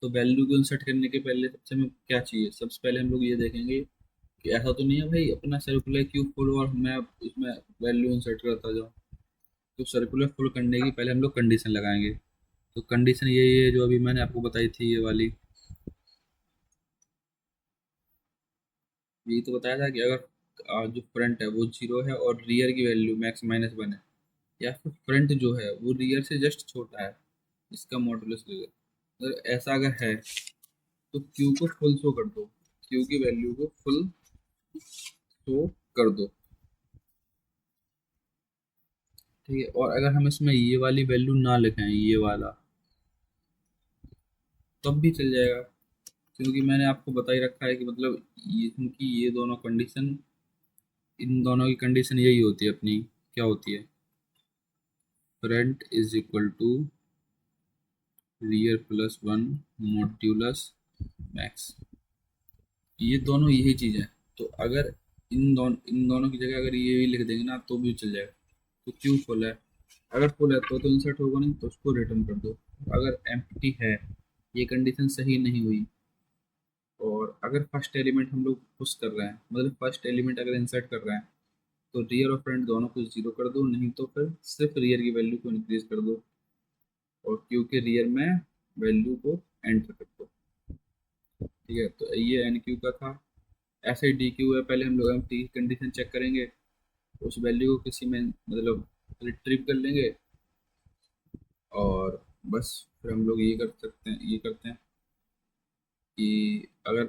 तो वैल्यू को इंसर्ट करने के पहले सबसे हमें क्या चाहिए, सबसे पहले हम लोग ये देखेंगे कि ऐसा तो नहीं है भाई अपना सर्कुलर क्यूब फुल और मैं उसमें वैल्यू इंसर्ट करता जाऊँ। तो सर्कुलर फुल करने की पहले हम लोग कंडीशन लगाएंगे। तो कंडीशन यही है जो अभी मैंने आपको बताई थी, ये वाली। यही तो बताया था कि अगर जो फ्रंट है वो 0 है और रियर की वैल्यू मैक्स -1 है, या फिर फ्रंट जो है वो रियर से जस्ट छोटा है, इसका मॉडुलस रियर, अगर ऐसा अगर है तो क्यू को फुल शो कर दो, क्यू की वैल्यू को फुल शो कर दो। ठीक है, और अगर हम इसमें ये वाली वैल्यू ना लिखें, ये वाला, तब भी चल जाएगा। क्योंकि मैंने आपको बता ही रखा है कि मतलब ये इनकी ये दोनों कंडीशन, इन दोनों की कंडीशन यही होती है अपनी। क्या होती है, front is equal to rear plus 1 modulus max. ये दोनों यही चीज़ है। तो अगर इन दोनों की जगह अगर ये भी लिख देंगे ना तो भी चल जाएगा। तो क्यों फुल है, अगर फुल है तो इंसर्ट होगा नहीं, तो उसको रिटर्न कर दो। अगर एम्प्टी है, ये कंडीशन सही नहीं हुई, और अगर फर्स्ट एलिमेंट हम लोग पुश कर रहे हैं, मतलब फर्स्ट एलिमेंट अगर इंसर्ट कर रहे हैं, तो रियर और फ्रंट दोनों को 0 कर दो, नहीं तो फिर सिर्फ रियर की वैल्यू को इंक्रीज कर दो, और क्यू के रियर में वैल्यू को एंटर कर दो। ठीक है, तो ये एन क्यू का था। ऐसे ही डी क्यू है, पहले हम लोग एम टी कंडीशन चेक करेंगे, उस वैल्यू को किसी में मतलब रिट्रीव कर लेंगे, और बस फिर हम लोग ये कर सकते हैं, ये करते हैं कि अगर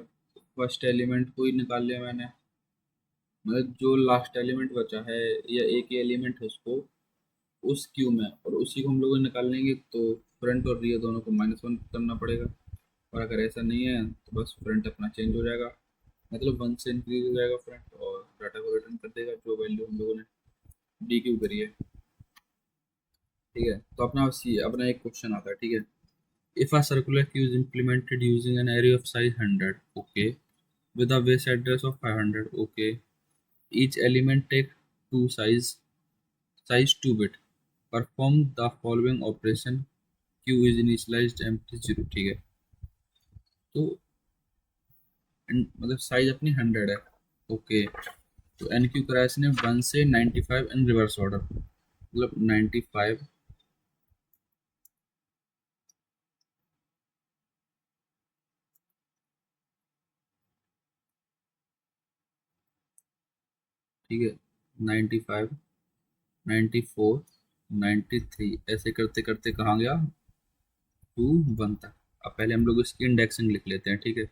फर्स्ट एलिमेंट को ही निकाल लिया मैंने, मतलब जो लास्ट एलिमेंट बचा है या एक ही एलिमेंट है उसको उस क्यू में, और उसी को हम लोग निकाल लेंगे, तो फ्रंट और रियर दोनों को -1 करना पड़ेगा। और अगर ऐसा नहीं है तो बस फ्रंट अपना चेंज हो जाएगा, मतलब 1 से इंक्रीज हो जाएगा फ्रंट, और डाटा को रिटर्न कर देगा जो वैल्यू हम लोगों ने डी क्यू करी है। ठीक है, तो अपना अपना एक क्वेश्चन आता है। ठीक है, if a circular queue is implemented using an array of size 100, okay, with a base address of 500, okay, each element take two size 2 bit, perform the following operation, q is initialized empty 0। ठीक है, तो मतलब size अपनी 100 है। Okay, तो N Q करा इसने 1 से 95 इन रिवर्स ऑर्डर, मतलब 95। ठीक है, 95, 94, 93, ऐसे करते करते कहाँ गया, 1 तक। अब पहले हम लोग इसकी इंडेक्सिंग लिख लेते हैं। ठीक है,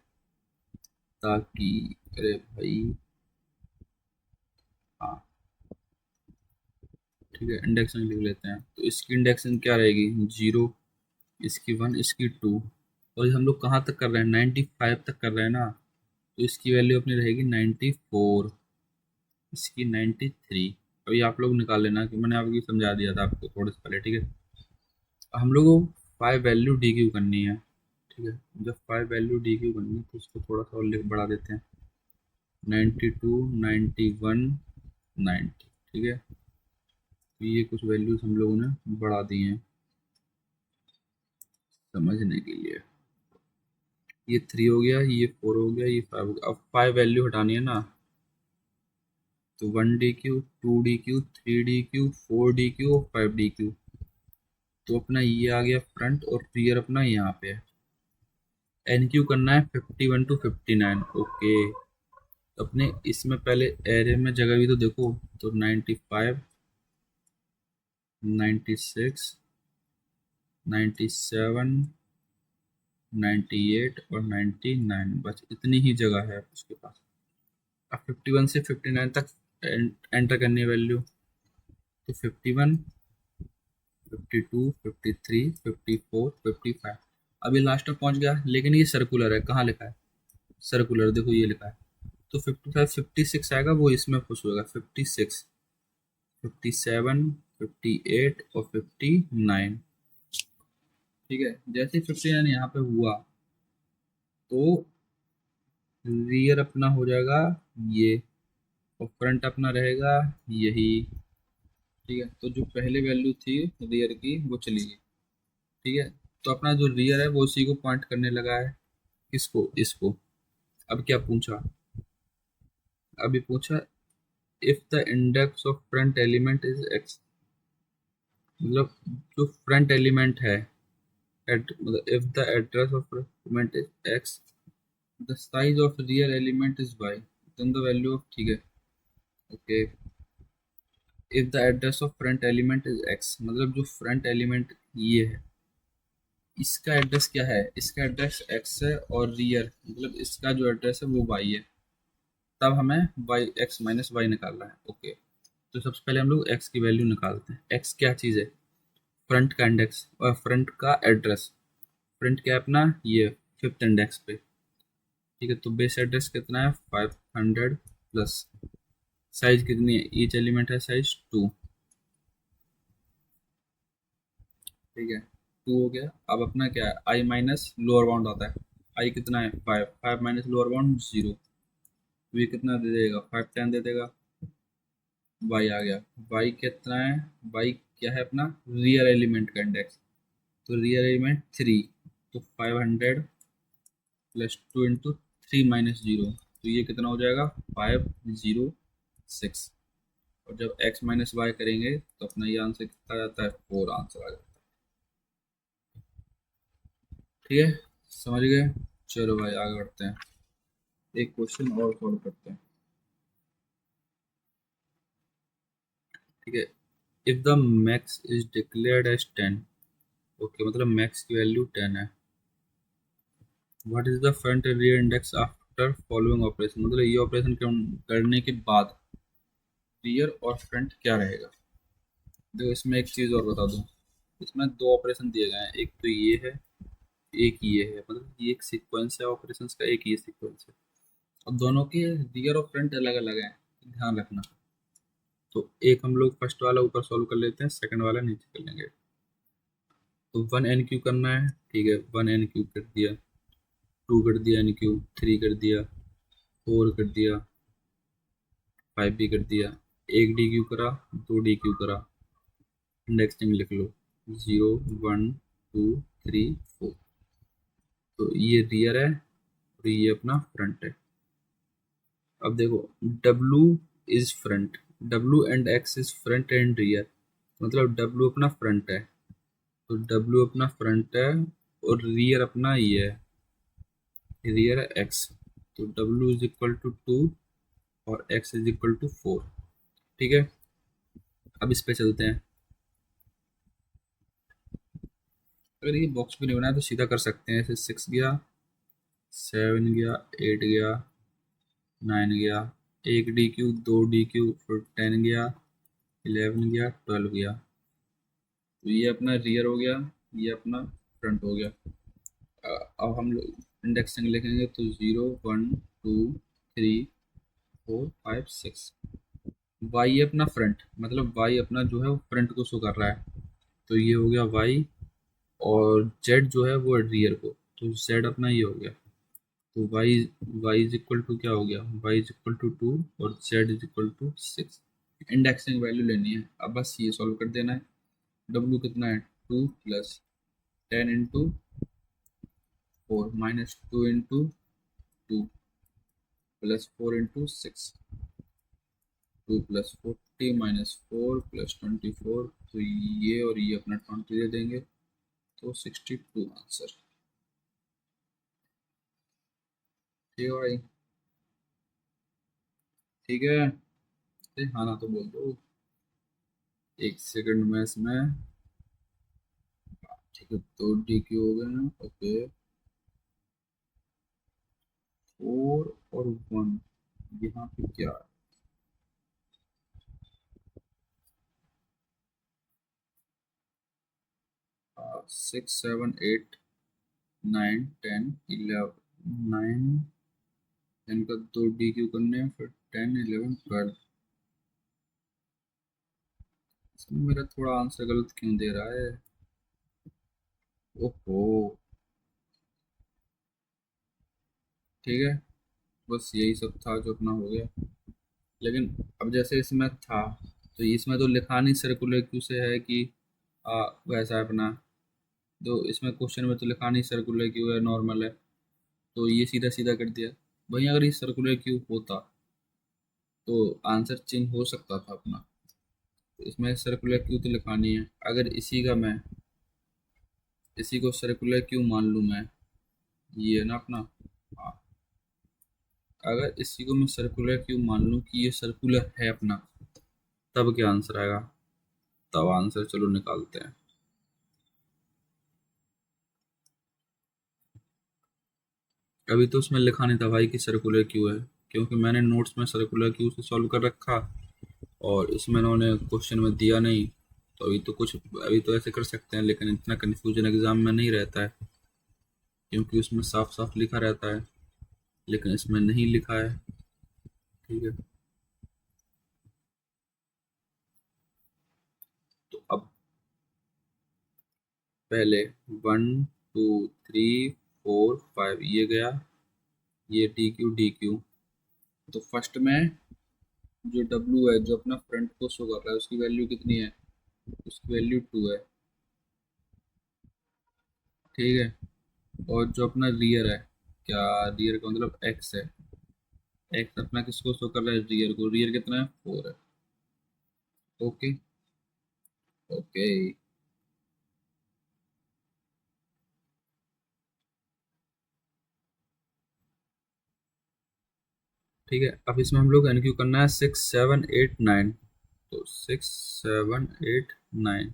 ताकि, अरे भाई, हाँ, ठीक है, इंडेक्सिंग लिख लेते हैं। तो इसकी इंडेक्सिंग क्या रहेगी, 0, इसकी 1, इसकी 2, और हम लोग कहाँ तक कर रहे हैं, 95 तक कर रहे हैं ना, तो इसकी वैल्यू अपनी रहेगी 94, इसकी 93। अभी आप लोग निकाल लेना कि मैंने आपको समझा दिया था आपको थोड़े से पहले। ठीक है, हम लोग को 5 वैल्यू डी क्यू करनी है। ठीक है, जब 5 वैल्यू डी क्यू करनी है तो उसको थोड़ा सा और लिख बढ़ा देते हैं, 92, 91, 90। ठीक है, तो ये कुछ वैल्यूज हम लोगों ने बढ़ा दी हैं समझने के लिए। ये 3 हो गया, ये 4 हो गया, ये 5 हो गया। अब 5 वैल्यू हटानी है ना, तो 1 DQ, 2 DQ, 3 DQ, 4 DQ और 5 DQ। तो अपना ये आ गया फ्रंट, और रियर अपना यहाँ पे है। एन क्यू करना है 51 to 59। ओके, तो अपने इसमें पहले एरे में जगह भी तो देखो, तो 95, 96, 97, 98 और 99, बस इतनी ही जगह है उसके पास। अब 51 से 59 तक एंटर करनी है वैल्यू, तो 51, 52, 53, 54, 55। अभी लास्ट में पहुंच गया, लेकिन ये सर्कुलर है, कहाँ लिखा है, सर्कुलर देखो ये लिखा है। तो 55, 56 आएगा, वो इसमें पुश होगा, 56, 57, 58 और 59। ठीक है, जैसे 59 यहाँ पे हुआ तो रियर अपना हो जाएगा ये, और फ्रंट अपना रहेगा यही। ठीक है, तो जो पहले वैल्यू थी रियर की वो चली गई। ठीक है, तो अपना जो रियर है वो उसी को पॉइंट करने लगा है, किसको, इसको। अब क्या पूछा, अभी पूछा if the index of front element is x, मतलब जो फ्रंट एलिमेंट है मतलब if the address of element is x, the size of rear element is y, then the value of, ठीक है, okay, if the address of front element is x, मतलब जो front element ये है इसका address क्या है, इसका एड्रेस एक्स है, और रियर मतलब इसका जो एड्रेस है वो वाई है, तब हमें वाई एक्स माइनस वाई निकालना है। ओके, तो सबसे पहले हम लोग एक्स की वैल्यू निकालते हैं। एक्स क्या चीज़ है, फ्रंट का इंडेक्स और फ्रंट का एड्रेस। फ्रंट क्या है अपना ये फिफ्थ इंडेक्स पे। ठीक है, तो बेस एड्रेस कितना है 500 प्लस, साइज कितनी है, ईच एलिमेंट है साइज 2। ठीक है, 2 हो गया। अब अपना क्या है, आई माइनस लोअर बाउंड आता है, आई कितना है 5, 5 माइनस लोअर बाउंड 0, तो ये कितना दे देगा 5 10 दे देगा। वाई आ गया, वाई कितना है, वाई क्या है अपना रियर एलिमेंट का इंडेक्स, तो रियर एलिमेंट 3, तो 500 प्लस 2 इंटू 3 माइनस 0, तो ये कितना हो जाएगा 506। और जब x माइनस वाई करेंगे तो अपना ये आंसर कितना आ जाता है 4 आंसर आ जाता है। ठीक है, समझ गए। चलो भाई आगे बढ़ते हैं, एक क्वेश्चन और सॉल्व करते हैं। ठीक है, if the max is declared as 10, okay, मतलब मैक्स की वैल्यू 10 है, what is the front and rear index after following operation, मतलब ये ऑपरेशन करने के बाद रियर और फ्रंट क्या रहेगा। देखो इसमें एक चीज़ और बता दूं, इसमें दो ऑपरेशन दिए गए हैं, एक तो ये है, एक ये है, मतलब ये एक सीक्वेंस है ऑपरेशंस का, एक ये सीक्वेंस है, और दोनों के रियर और फ्रंट अलग अलग हैं, ध्यान रखना। तो एक हम लोग फर्स्ट वाला ऊपर सॉल्व कर लेते हैं, सेकंड वाला नीचे कर लेंगे। तो 1 NQ करना है, ठीक है, 1 NQ कर दिया, 2 कर दिया NQ, 3 कर दिया, 4 कर दिया, 5 भी कर दिया, एक DQ करा, 2 DQ करा, इंडेक्सिंग लिख लो 0 1 2 3 4। तो ये रियर है और ये अपना फ्रंट है। अब देखो W is front, W and X is front and rear, मतलब W अपना फ्रंट है, तो W अपना फ्रंट है, और रियर अपना ये है, रियर है X, तो W इज इक्वल टू 2 और X इज इक्वल टू 4। ठीक है, अब इस पे चलते हैं। अगर ये बॉक्स भी नहीं बनाया तो सीधा कर सकते हैं, ऐसे 6 गया, 7 गया, 8 गया, 9 गया, एक DQ, 2 DQ, फिर 10 गया, 11 गया, 12 गया, तो ये अपना रियर हो गया, ये अपना फ्रंट हो गया। अब हम लोग इंडेक्सिंग लिखेंगे तो 0 1 2 3 4 5 6। वाई अपना फ्रंट, मतलब वाई अपना जो है वो फ्रंट को शो कर रहा है, तो ये हो गया वाई, और जेड जो है वो रियर को, तो जेड अपना ये हो गया, तो y y is equal to क्या हो गया, वाई इज इक्वल टू 2 और z is equal to 6। Indexing value लेनी है, अब बस ये सॉल्व कर देना है। डब्ल्यू कितना है 2 plus 10 into 4 minus 2 into 2 plus 4 into 6, 2 plus 40 minus 4 plus 24, तो ये और ये अपना 20 दे देंगे, तो 62 आंसर। ठीक है भाई, ठीक है, हाँ ना तो बोल दो, एक सेकंड में इसमें। ठीक है, तो DQ हो गए हैं, ओके, 4 और 1, यहाँ पे क्या है, 6 7 8 9 10 11, 9 10 का 2 DQ करने हैं, फिर 10 11 12। इसमें मेरा थोड़ा आंसर गलत क्यों दे रहा है, ओहो। ठीक है, बस यही सब था जो अपना हो गया। लेकिन अब जैसे इसमें था, तो इसमें तो लिखा नहीं सर्कुलर क्यू से है कि वैसा है अपना। तो इसमें क्वेश्चन में तो लिखा नहीं सर्कुलर क्यू है, नॉर्मल है। तो ये सीधा सीधा कर दिया। वहीं अगर ये सर्कुलर क्यू होता तो आंसर चेंज हो सकता था अपना। तो इसमें सर्कुलर क्यू तो लिखा नहीं है। अगर इसी को सर्कुलर क्यू मान लूँ मैं, ये है ना अपना। हाँ, अगर इसी को मैं सर्कुलर क्यू मान लूँ कि ये सर्कुलर है अपना, तब क्या आंसर आएगा? तब आंसर चलो निकालते हैं। अभी तो उसमें लिखा नहीं था भाई कि सर्कुलर क्यू है, क्योंकि मैंने नोट्स में सर्कुलर क्यू से सॉल्व कर रखा, और इसमें इन्होंने क्वेश्चन में दिया नहीं। तो अभी तो ऐसे कर सकते हैं, लेकिन इतना कन्फ्यूजन एग्जाम में नहीं रहता है, क्योंकि उसमें साफ साफ लिखा रहता है, लेकिन इसमें नहीं लिखा है। ठीक है, तो अब पहले 1 2 3 4 5 ये गया, ये डी क्यू। तो फर्स्ट में जो डब्लू है, जो अपना फ्रंट को शो कर रहा है, उसकी वैल्यू कितनी है? उसकी वैल्यू 2 है। ठीक है, और जो अपना रियर है, क्या रियर का मतलब एक्स है। एक्स अपना किसको शो कर रहा है? रियर को। रियर कितना है? 4 है। ओके। ओके। ठीक है, अब इसमें हम लोग एनक्यू करना है 6 7 8 9। तो 6 7 8 9,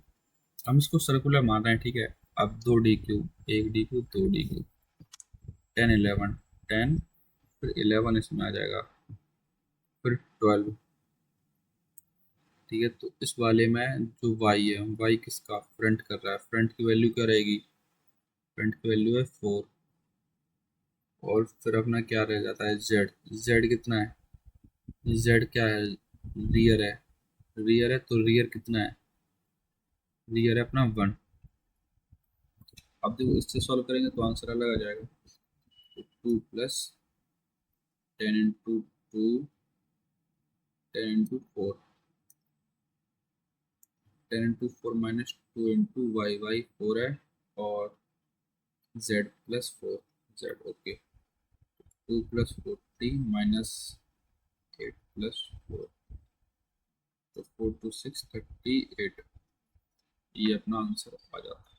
हम इसको सर्कुलर मान रहे हैं। ठीक है, अब 2 डी क्यू, एक डी क्यू, 2 डी क्यू, 10 11, 10, फिर 11 इसमें आ जाएगा, फिर 12। ठीक है, तो इस वाले में जो वाई है, वाई किसका फ्रंट कर रहा है, फ्रंट की वैल्यू क्या रहेगी? फ्रंट की वैल्यू है 4। और फिर अपना क्या रह जाता है? जेड। जेड कितना है? जेड क्या है? रियर है। रियर है, तो रियर कितना है? रियर है अपना 1। अब देखो, इससे सॉल्व करेंगे तो आंसर अलग आ जाएगा। 2 + 10 × 2, 10 × 4, 10 × 4 -2 × वाई 4 है, और z + 4, जेड। ओके। 2 + 40 -8 + 4, तो 4 × 2 = 6 = 38। ये अपना आंसर आ जाता है।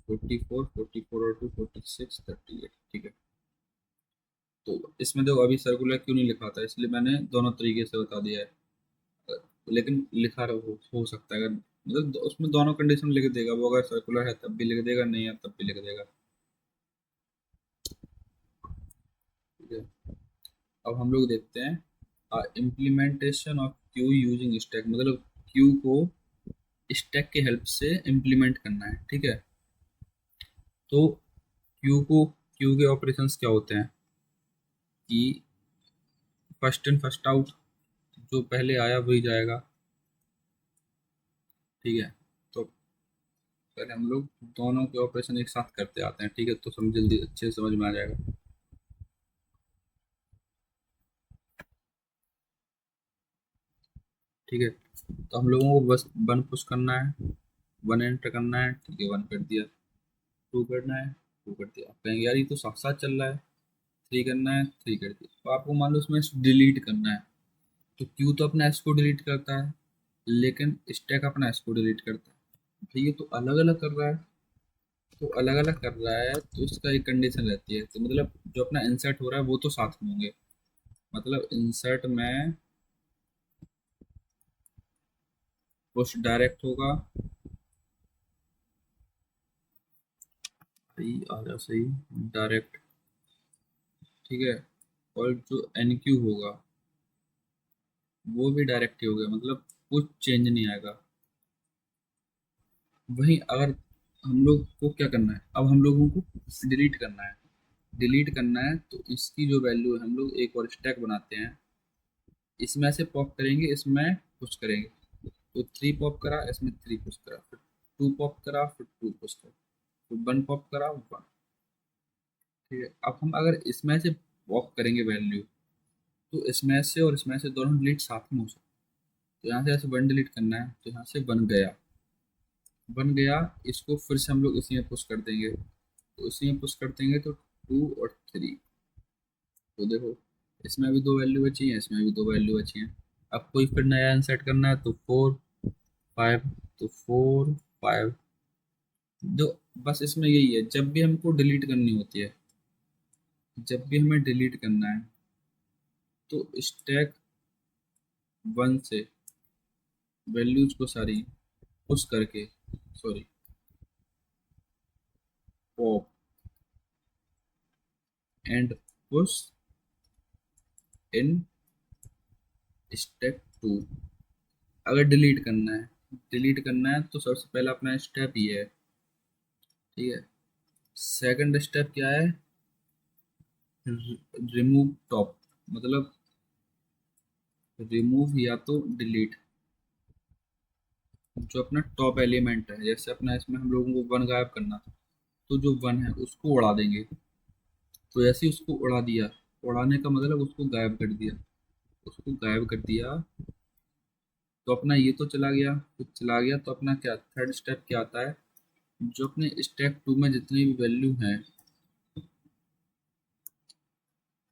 44, 44 और 2 46, 38। ठीक है, तो इसमें देखो अभी सर्कुलर क्यों नहीं लिखा था, इसलिए मैंने दोनों तरीके से बता दिया है। लेकिन लिखा हो सकता है, अगर मतलब उसमें दोनों कंडीशन लिख देगा वो, अगर सर्कुलर है तब भी लिख देगा, नहीं है तब भी लिख देगा। ठीक है, अब हम लोग देखते हैं implementation of Q using stack, मतलब क्यू को स्टैक की हेल्प से इम्प्लीमेंट करना है। ठीक है, तो क्यू के ऑपरेशंस क्या होते हैं कि फर्स्ट इन फर्स्ट आउट, जो पहले आया वही जाएगा। ठीक है, तो पहले हम लोग दोनों के ऑपरेशन एक साथ करते आते हैं। ठीक है, तो समझ जल्दी अच्छे से समझ में आ जाएगा। ठीक है, तो हम लोगों को बस 1 पुश करना है, 1 एंटर करना है। ठीक है, 1 कर दिया। 2 करना है, 2 कर दिया। आप कहेंगे यार ये तो साथ साथ चल रहा है। 3 करना है, 3 कर दिया। तो आपको मान लो उसमें डिलीट करना है, तो क्यू तो अपना एस को डिलीट करता है, लेकिन स्टैक अपना एस को डिलीट करता है। तो ये तो अलग अलग कर रहा है। तो अलग अलग कर रहा है, तो इसका एक कंडीशन रहती है, तो मतलब जो अपना इंसर्ट हो रहा है वो तो साथ में होंगे। मतलब इंसर्ट में पुश डायरेक्ट होगा। सही आ जा, सही, डायरेक्ट। ठीक है, और जो एन क्यू होगा वो भी डायरेक्ट ही होगा, मतलब कुछ चेंज नहीं आएगा। वहीं अगर हम लोग को क्या करना है, अब हम लोगों को डिलीट करना है। डिलीट करना है, तो इसकी जो वैल्यू है, हम लोग एक और स्टैक बनाते हैं। इसमें से पॉप करेंगे, इसमें पुश करेंगे। तो 3 पॉप करा, इसमें 3 पुश करा, फिर 2 पॉप करा, फिर 2 पुश करा। तो 1 पॉप करा 1। ठीक है, अब हम अगर इसमें से पॉप करेंगे वैल्यू, तो इसमें से और इसमें से दोनों डिलीट साथ में हो सकते। तो यहाँ से ऐसे 1 डिलीट करना है, तो यहाँ से 1 गया, 1 गया। इसको फिर से हम लोग इसी में पुश कर देंगे, तो इसी में पुश कर देंगे तो 2 और 3। तो देखो, इसमें भी 2 वैल्यू बची हैं, इसमें भी 2 वैल्यू बची हैं। अब कोई फिर नया इंसर्ट करना है तो 4 5, तो 4 5। जो बस इसमें यही है, जब भी हमको डिलीट करनी होती है, जब भी हमें डिलीट करना है, तो स्टैक 1 से वैल्यूज को सारी पुश करके, sorry, pop and push in step 2। अगर डिलीट करना है, डिलीट करना है तो सबसे पहला अपना स्टेप ये है। ठीक है, सेकंड स्टेप क्या है? रिमूव टॉप, मतलब रिमूव या तो डिलीट जो अपना टॉप एलिमेंट है। जैसे अपना इसमें हम लोगों को 1 गायब करना था, तो जो 1 है उसको उड़ा देंगे। तो ऐसे ही उसको उड़ा दिया, उड़ाने का मतलब उसको गायब कर दिया, उसको गायब कर दिया। तो अपना ये तो चला गया, तो चला गया, तो अपना क्या थर्ड स्टेप क्या आता है? जो अपने स्टेप 2 में जितनी भी वैल्यू हैं,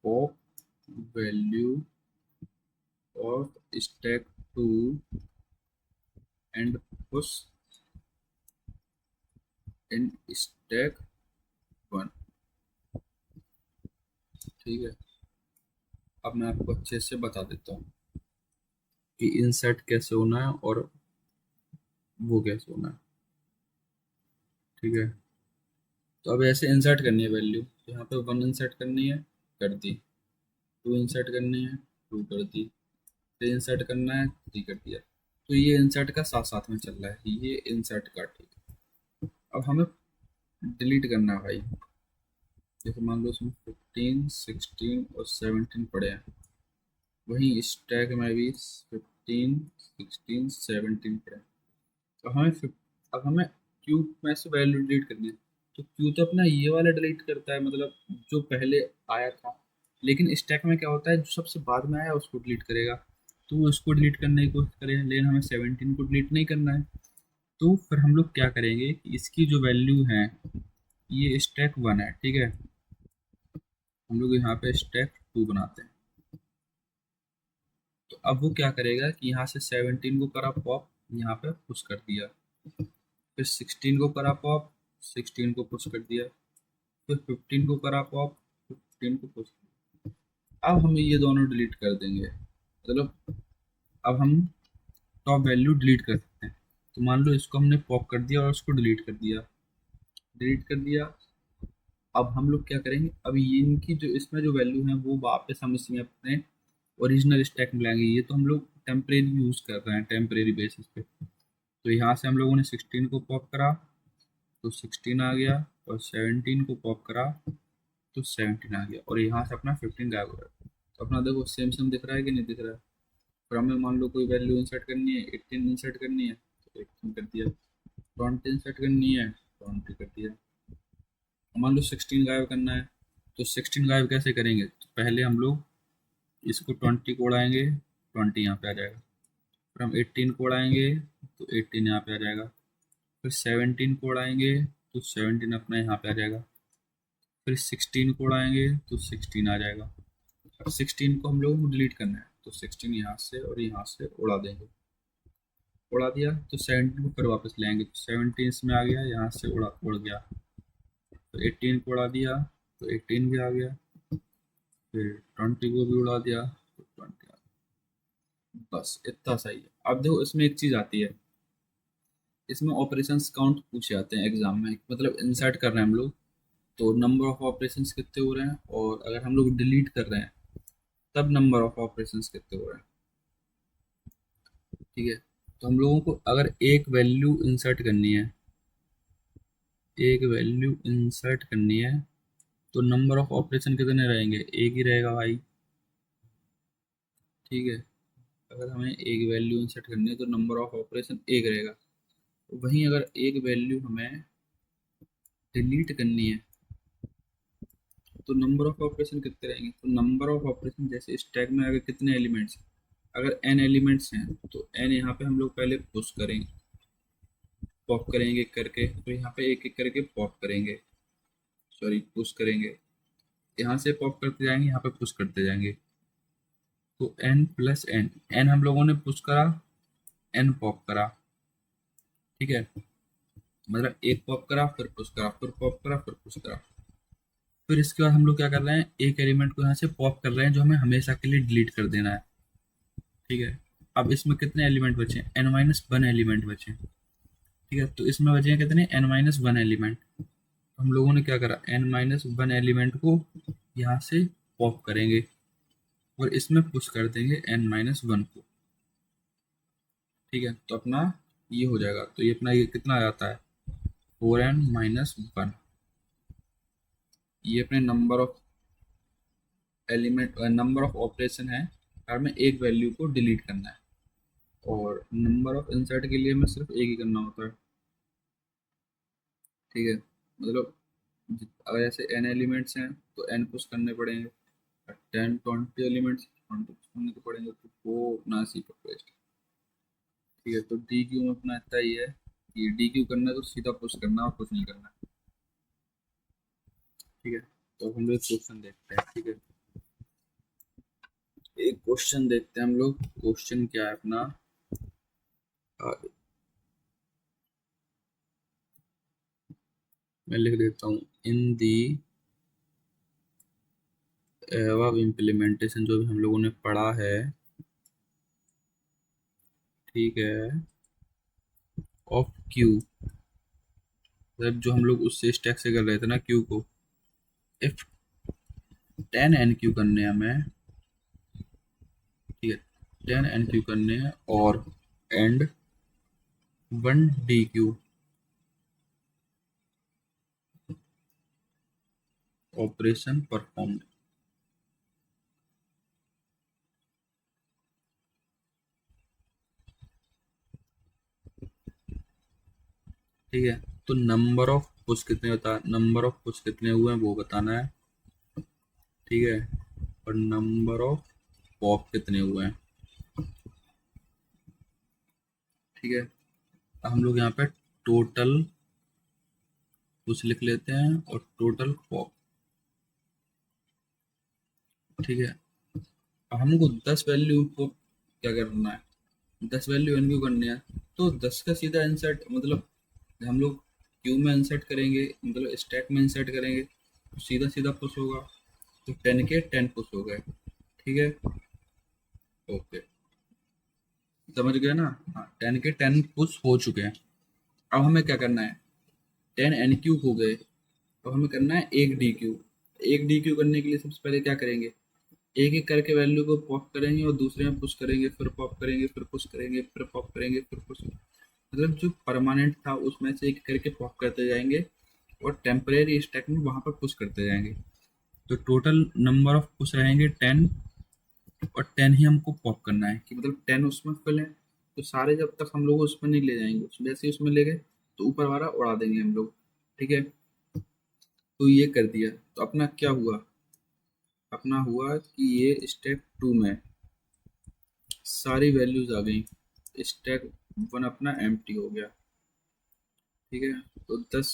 pop value of step 2 and push in step 1। ठीक है, अब मैं आपको अच्छे से बता देता हूँ कि इंसर्ट कैसे होना है और वो कैसे होना है। ठीक है, तो अब ऐसे इंसर्ट करनी है वैल्यू, तो यहाँ पे 1 इंसर्ट करनी है, कर दी। 2 इंसर्ट करनी है, 2 कर दी। 3 इंसर्ट करना है, 3 कर दिया। तो ये इंसर्ट का साथ साथ में चल रहा है, ये इंसर्ट का। ठीक है, अब हमें डिलीट करना है भाई। जैसे मान लो इसमें 15 16 और 17 पड़े हैं, वहीं स्टैक में भी 15 16 17 पड़े हैं। तो अब हमें क्यू में से वैल्यू डिलीट करनी है। तो क्यू तो अपना ये वाला डिलीट करता है, मतलब जो पहले आया था। लेकिन स्टैक में क्या होता है, जो सबसे बाद में आया उसको डिलीट करेगा। तो वो उसको डिलीट करने की कोशिश करें, लेकिन हमें 17 को डिलीट नहीं करना है। तो फिर हम लोग क्या करेंगे कि इसकी जो वैल्यू है, ये स्टैक 1 है। ठीक है, हम लोग यहाँ पे स्टैक 2 बनाते हैं। तो अब वो क्या करेगा कि यहाँ से 17 को करा पॉप, यहाँ पे पुश कर दिया। फिर 16 को करा पॉप, 16 को पुश कर दिया। फिर 15 को करा पॉप, 15 को पुश। अब हम ये दोनों डिलीट कर देंगे, मतलब अब हम टॉप वैल्यू डिलीट कर सकते हैं। तो मान लो इसको हमने पॉप कर दिया और उसको डिलीट कर दिया, डिलीट कर दिया। अब हम लोग क्या करेंगे, अब ये इनकी जो इसमें जो वैल्यू है वो वापस हम इसमें अपने ओरिजिनल स्टैक में लाएंगे। ये तो हम लोग टेम्परेरी यूज़ कर रहे हैं, टेम्परेरी बेसिस पे। तो यहाँ से हम लोगों ने 16 को पॉप करा, तो 16 आ गया। और 17 को पॉप करा, तो 17 आ गया। और यहाँ से अपना 15 गायब हो गया। तो अपना देखो सेम सेम दिख रहा है कि नहीं दिख रहा है? फिर हमें मान लो कोई वैल्यू इंसर्ट करनी है, 18 इंसर्ट करनी है, तो 18 कर दिया। 20 इंसर्ट करनी है, 20 कर दिया। मान लो 16 गायब करना है, तो 16 गायब कैसे करेंगे? तो पहले हम लोग इसको 20 को उड़ाएंगे, 20 यहाँ पे आ जाएगा। फिर हम 18 को उड़ाएंगे, तो 18 यहाँ पे आ जाएगा। फिर 17 को उड़ाएंगे, तो 17 अपना यहाँ पे आ जाएगा। फिर 16 को उड़ाएंगे, तो 16 आ जाएगा। अब 16 को हम लोगों को डिलीट करना है, तो 16 यहाँ से और यहाँ से उड़ा देंगे। उड़ा दिया तो 17 को फिर वापस लाएंगे, तो 17 इसमें आ गया, यहाँ से उड़ गया। तो 18 को उड़ा दिया, तो 18 भी आ गया। फिर 20 को भी उड़ा दिया, तो 20 आ गया। बस इतना सही है। अब देखो इसमें एक चीज़ आती है, इसमें ऑपरेशंस काउंट पूछे जाते हैं एग्जाम में। मतलब इंसर्ट कर रहे हैं हम लोग, तो नंबर ऑफ ऑपरेशंस कितने हो रहे हैं, और अगर हम लोग डिलीट कर रहे हैं तब नंबर ऑफ ऑपरेशंस कितने हो रहे हैं। ठीक है, तो हम लोगों को अगर एक वैल्यू इंसर्ट करनी है, एक वैल्यू इंसर्ट करनी है, तो नंबर ऑफ ऑपरेशन कितने रहेंगे? एक ही रहेगा भाई। ठीक है, अगर हमें एक वैल्यू इंसर्ट करनी है तो नंबर ऑफ ऑपरेशन एक रहेगा। वहीं अगर एक वैल्यू हमें डिलीट करनी है तो नंबर ऑफ ऑपरेशन कितने रहेंगे? तो नंबर ऑफ ऑपरेशन जैसे स्टैक में अगर कितने एलिमेंट्स, अगर n एलिमेंट्स हैं तो n यहाँ पे हम लोग पहले पुश करेंगे, पॉप करेंगे एक करके, तो यहाँ पे एक एक करके पॉप करेंगे, सॉरी पुश करेंगे, यहाँ से पॉप करते जाएंगे, यहाँ पे पुश करते जाएंगे। तो n प्लस एन, n हम लोगों ने पुश करा, n पॉप करा, ठीक है, मतलब एक पॉप करा फिर पुश करा फिर पॉप करा फिर पुश करा। फिर इसके बाद हम लोग क्या कर रहे हैं, एक एलिमेंट को यहाँ से पॉप कर रहे हैं जो हमें हमेशा के लिए डिलीट कर देना है, ठीक है। अब इसमें कितने एलिमेंट बचे? n माइनस वन एलिमेंट बचे, ठीक है। तो इसमें बचे हैं कितने? n minus one element. हम लोगों ने क्या करा, n माइनस वन एलिमेंट को यहाँ से पॉप करेंगे और इसमें पुश कर देंगे n माइनस वन को, ठीक है। तो अपना ये हो जाएगा, तो ये अपना ये कितना आ जाता है, 4n माइनस वन। ये अपने number of element, number of operation है, हर में एक वैल्यू को डिलीट करना है, और नंबर ऑफ इंसर्ट के लिए हमें सिर्फ एक ही करना होता है, ठीक है। मतलब अगर ऐसे n एलिमेंट्स हैं तो n पुश करने पड़ेंगे, 10 20 एलिमेंट्स 20 पुश करने तो पड़ेंगे, तो वो ना सी पर, ठीक है। तो डी क्यू में अपना इतना ही है कि डी क्यू करना है तो सीधा पुश करना और कुछ नहीं करना, ठीक है। तो हम लोग क्वेश्चन देखते हैं, ठीक है। एक क्वेश्चन देखते हैं हम लोग, क्वेश्चन क्या है अपना, आ, मैं लिख देता हूँ, इन दी एवब इम्प्लीमेंटेशन, जो भी हम लोगों ने पढ़ा है, ठीक है, ऑफ क्यू, मतलब जो हम लोग उससे स्टैक से कर रहे थे ना क्यू को, इफ 10 एन क्यू करने हैं हमें, ठीक है, 10 एन क्यू करने हैं और and 1 D Q operation perform, ठीक है। तो नंबर ऑफ पुश कितने होता, नंबर ऑफ पुश कितने हुए हैं वो बताना है, ठीक है, और नंबर ऑफ पॉप कितने हुए हैं, ठीक है। हम लोग यहाँ पे टोटल पुश लिख लेते हैं और टोटल पॉप, ठीक है। अब हमको 10 वैल्यू को क्या करना है, 10 वैल्यू एन क्यू करनी है, तो 10 का सीधा इंसर्ट, मतलब हम लोग क्यू में इंसर्ट करेंगे, मतलब स्टैक में इंसर्ट करेंगे तो सीधा सीधा पुश होगा, तो 10 के 10 पुश हो गए, ठीक है, ओके, समझ गए ना? हाँ, 10 के 10 पुश हो चुके हैं। अब हमें क्या करना है, 10 एन क्यू हो गए, अब हमें करना है एक डी क्यू। एक डी क्यू करने के लिए सबसे पहले क्या करेंगे, एक एक करके वैल्यू को पॉप करेंगे और दूसरे में पुश करेंगे, फिर पॉप करेंगे, फिर पुश करेंगे, फिर पॉप करेंगे, फिर पुश, मतलब जो परमानेंट था उसमें से एक करके पॉप करते जाएंगे और टेम्परेरी स्टैक में वहां पर पुश करते जाएंगे। तो टोटल नंबर ऑफ पुश रहेंगे 10, और 10 ही हमको पॉप करना है, कि मतलब 10 उसमें फिल है, तो सारे जब तक हम लोग उसमें नहीं ले जाएंगे, जैसे ही उसमें ले गए तो ऊपर वाला उड़ा देंगे हम लोग, ठीक है। तो ये कर दिया, तो अपना क्या हुआ, अपना हुआ कि ये स्टेप 2 में सारी वैल्यूज आ गई, स्टैक 1 अपना एम्प्टी हो गया, ठीक है। तो 10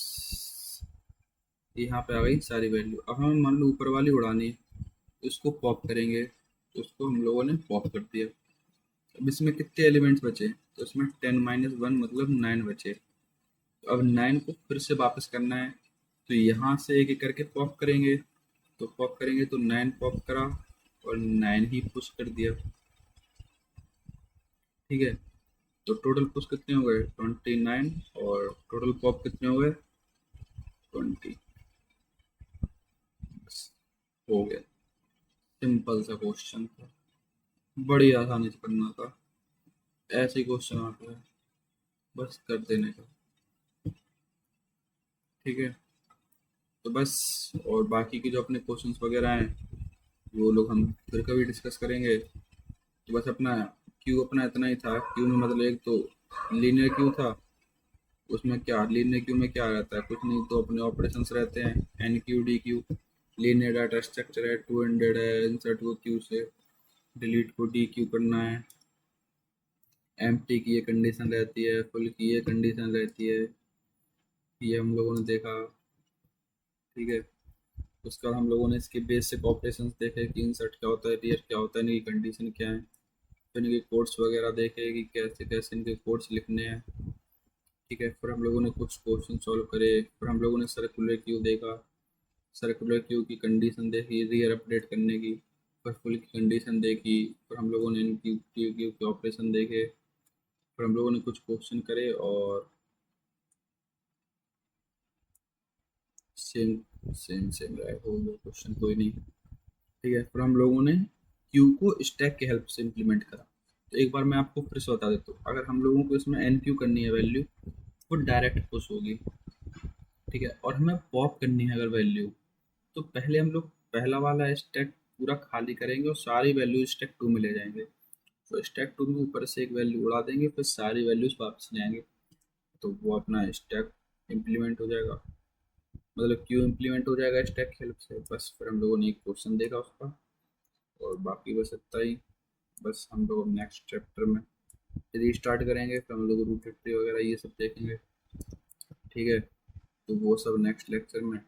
यहाँ पे आ गई सारी वैल्यू। अब हमें मान लो ऊपर वाली उड़ानी है, तो इसको पॉप करेंगे, तो उसको हम लोगों ने पॉप कर दिया। अब इसमें कितने एलिमेंट्स बचे, तो इसमें 10 माइनस वन मतलब 9 बचे। तो अब 9 को फिर से वापस करना है, तो यहाँ से एक एक करके पॉप करेंगे, तो पॉप करेंगे तो 9 पॉप करा और 9 ही पुश कर दिया, ठीक है। तो टोटल पुश कितने हो गए, 29, और टोटल पॉप कितने हो गए, 20, हो गया। सिंपल सा क्वेश्चन था, बड़ी आसानी से करना था, ऐसे ही क्वेश्चन आता है, बस कर देने का, ठीक है। तो बस, और बाकी के जो अपने क्वेश्चंस वगैरह हैं वो लोग हम फिर कभी डिस्कस करेंगे। तो बस अपना क्यू अपना इतना ही था, क्यू में मतलब एक तो लीनियर क्यू था, उसमें क्या लीनियर क्यू में क्या रहता है, कुछ नहीं, तो अपने ऑपरेशंस रहते हैं enqueue dequeue. Linear data structure है, 200 है, इंसर्ट को क्यू से, डिलीट को डी क्यू करना है। एम्प्टी की ये कंडीशन रहती है, फुल की ये कंडीशन रहती है, ये हम लोगों ने देखा। ठीक है, उसके बाद हम लोगों ने इसके बेसिक ऑपरेशंस देखे कि इंसर्ट क्या होता है, रियर क्या होता है, इनकी कंडीशन क्या है। फिर इनके कोड्स वगैरह देखे कि कैसे कैसे इनके कोड्स लिखने हैं। ठीक है, फिर हम लोगों ने कुछ क्वेश्चन सॉल्व करे। फिर हम लोगों ने सर्कुलर क्यू देखा, सर्कुलर क्यू की कंडीशन देखी रियर अपडेट करने की। फिर फुल की कंडीशन देखी। फिर हम लोगों ने इनकी क्यू क्यू के ऑपरेशन देखे। फिर हम लोगों ने कुछ क्वेश्चन करे और सेम सेम सेम रहा हो गया क्वेश्चन, कोई नहीं। ठीक है, फिर हम लोगों ने क्यू को स्टैक की हेल्प से इम्प्लीमेंट करा। तो एक बार मैं आपको फिर से बता देता हूँ, अगर हम लोगों को इसमें एन क्यू करनी है वैल्यू, वो डायरेक्ट पुश होगी। ठीक है, और हमें पॉप करनी है अगर वैल्यू, तो पहले हम लोग पहला वाला स्टैक पूरा खाली करेंगे और सारी वैल्यू स्टैक टू में ले जाएंगे। तो स्टैक टू में ऊपर से एक वैल्यू उड़ा देंगे, फिर सारी वैल्यूज वापस ले आएंगे, तो वो अपना स्टैक इम्प्लीमेंट हो जाएगा, मतलब क्यू इम्प्लीमेंट हो जाएगा स्टैक की हेल्प से। बस फिर हम लोगों ने एक क्वेश्चन देखा उसका, और बाकी बस इतना ही। बस हम लोग नेक्स्ट चैप्टर में रीस्टार्ट करेंगे, फिर हम लोग रूट हिस्ट्री वगैरह ये सब देखेंगे। ठीक है, तो वो सब नेक्स्ट लेक्चर में।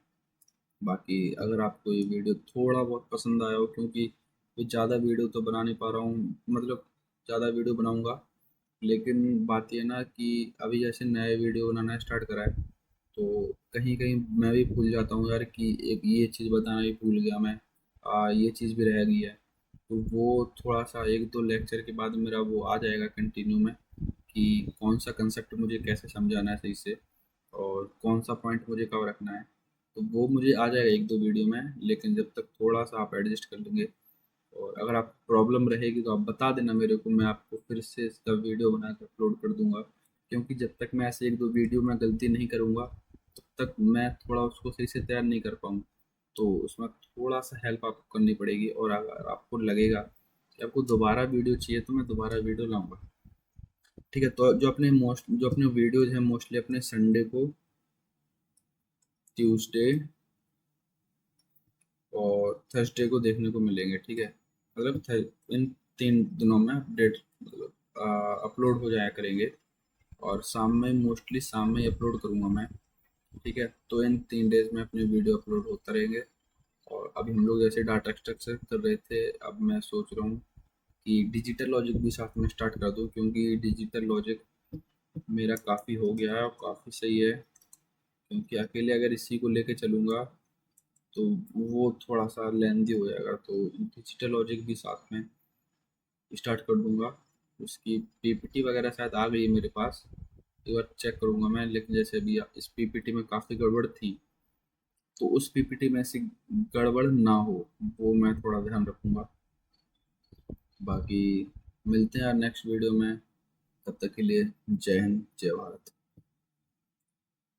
बाकी अगर आपको ये वीडियो थोड़ा बहुत पसंद आया हो, क्योंकि कोई ज़्यादा वीडियो तो बना नहीं पा रहा हूँ, मतलब ज़्यादा वीडियो बनाऊँगा, लेकिन बात ये ना कि अभी जैसे नए वीडियो बनाना स्टार्ट करा है, तो कहीं कहीं मैं भी भूल जाता हूँ यार कि एक ये चीज़ बताना भी भूल गया मैं, ये चीज़ भी रह गई है। तो वो थोड़ा सा एक दो लेक्चर के बाद मेरा वो आ जाएगा कंटिन्यू में, कि कौन सा कंसेप्ट मुझे कैसे समझाना है सही से, और कौन सा पॉइंट मुझे कब रखना है। तो वो मुझे आ जाएगा एक दो वीडियो में, लेकिन जब तक थोड़ा सा आप एडजस्ट कर लेंगे, और अगर आप प्रॉब्लम रहेगी तो आप बता देना मेरे को, मैं आपको फिर से इसका वीडियो बना कर अपलोड कर दूंगा। क्योंकि जब तक मैं ऐसे एक दो वीडियो में गलती नहीं करूँगा, तब तक मैं थोड़ा उसको सही से तैयार नहीं कर पाऊँ। तो उसमें थोड़ा सा हेल्प आपको करनी पड़ेगी, और अगर आपको लगेगा कि आपको दोबारा वीडियो चाहिए तो मैं दोबारा वीडियो लाऊंगा। ठीक है, तो जो अपने वीडियोज हैं मोस्टली अपने संडे को, ट्यूसडे और थर्सडे को देखने को मिलेंगे। ठीक है, मतलब इन 3 दिनों में अपडेट, मतलब अपलोड हो जाया करेंगे, और शाम में मोस्टली शाम में ही अपलोड करूँगा मैं। ठीक है, तो इन 3 डेज में अपने वीडियो अपलोड होता रहेंगे। और अभी हम लोग जैसे डाटा स्ट्रक्चर कर रहे थे, अब मैं सोच रहा हूँ कि डिजिटल लॉजिक भी साथ में स्टार्ट कर दूँ, क्योंकि डिजिटल लॉजिक मेरा काफ़ी हो गया है और काफ़ी सही है। क्योंकि अकेले अगर इसी को लेके चलूँगा तो वो थोड़ा सा लेंदी हो जाएगा, तो डिजिटल लॉजिक भी साथ में स्टार्ट कर दूंगा। उसकी पीपीटी वगैरह शायद आ गई है मेरे पास, एक बार चेक करूंगा मैं, लेकिन जैसे अभी इस पीपीटी में काफ़ी गड़बड़ थी, तो उस पीपीटी में ऐसी गड़बड़ ना हो, वो मैं थोड़ा ध्यान रखूंगा। बाकी मिलते हैं यार नेक्स्ट वीडियो में, तब तक के लिए जय हिंद जय भारत।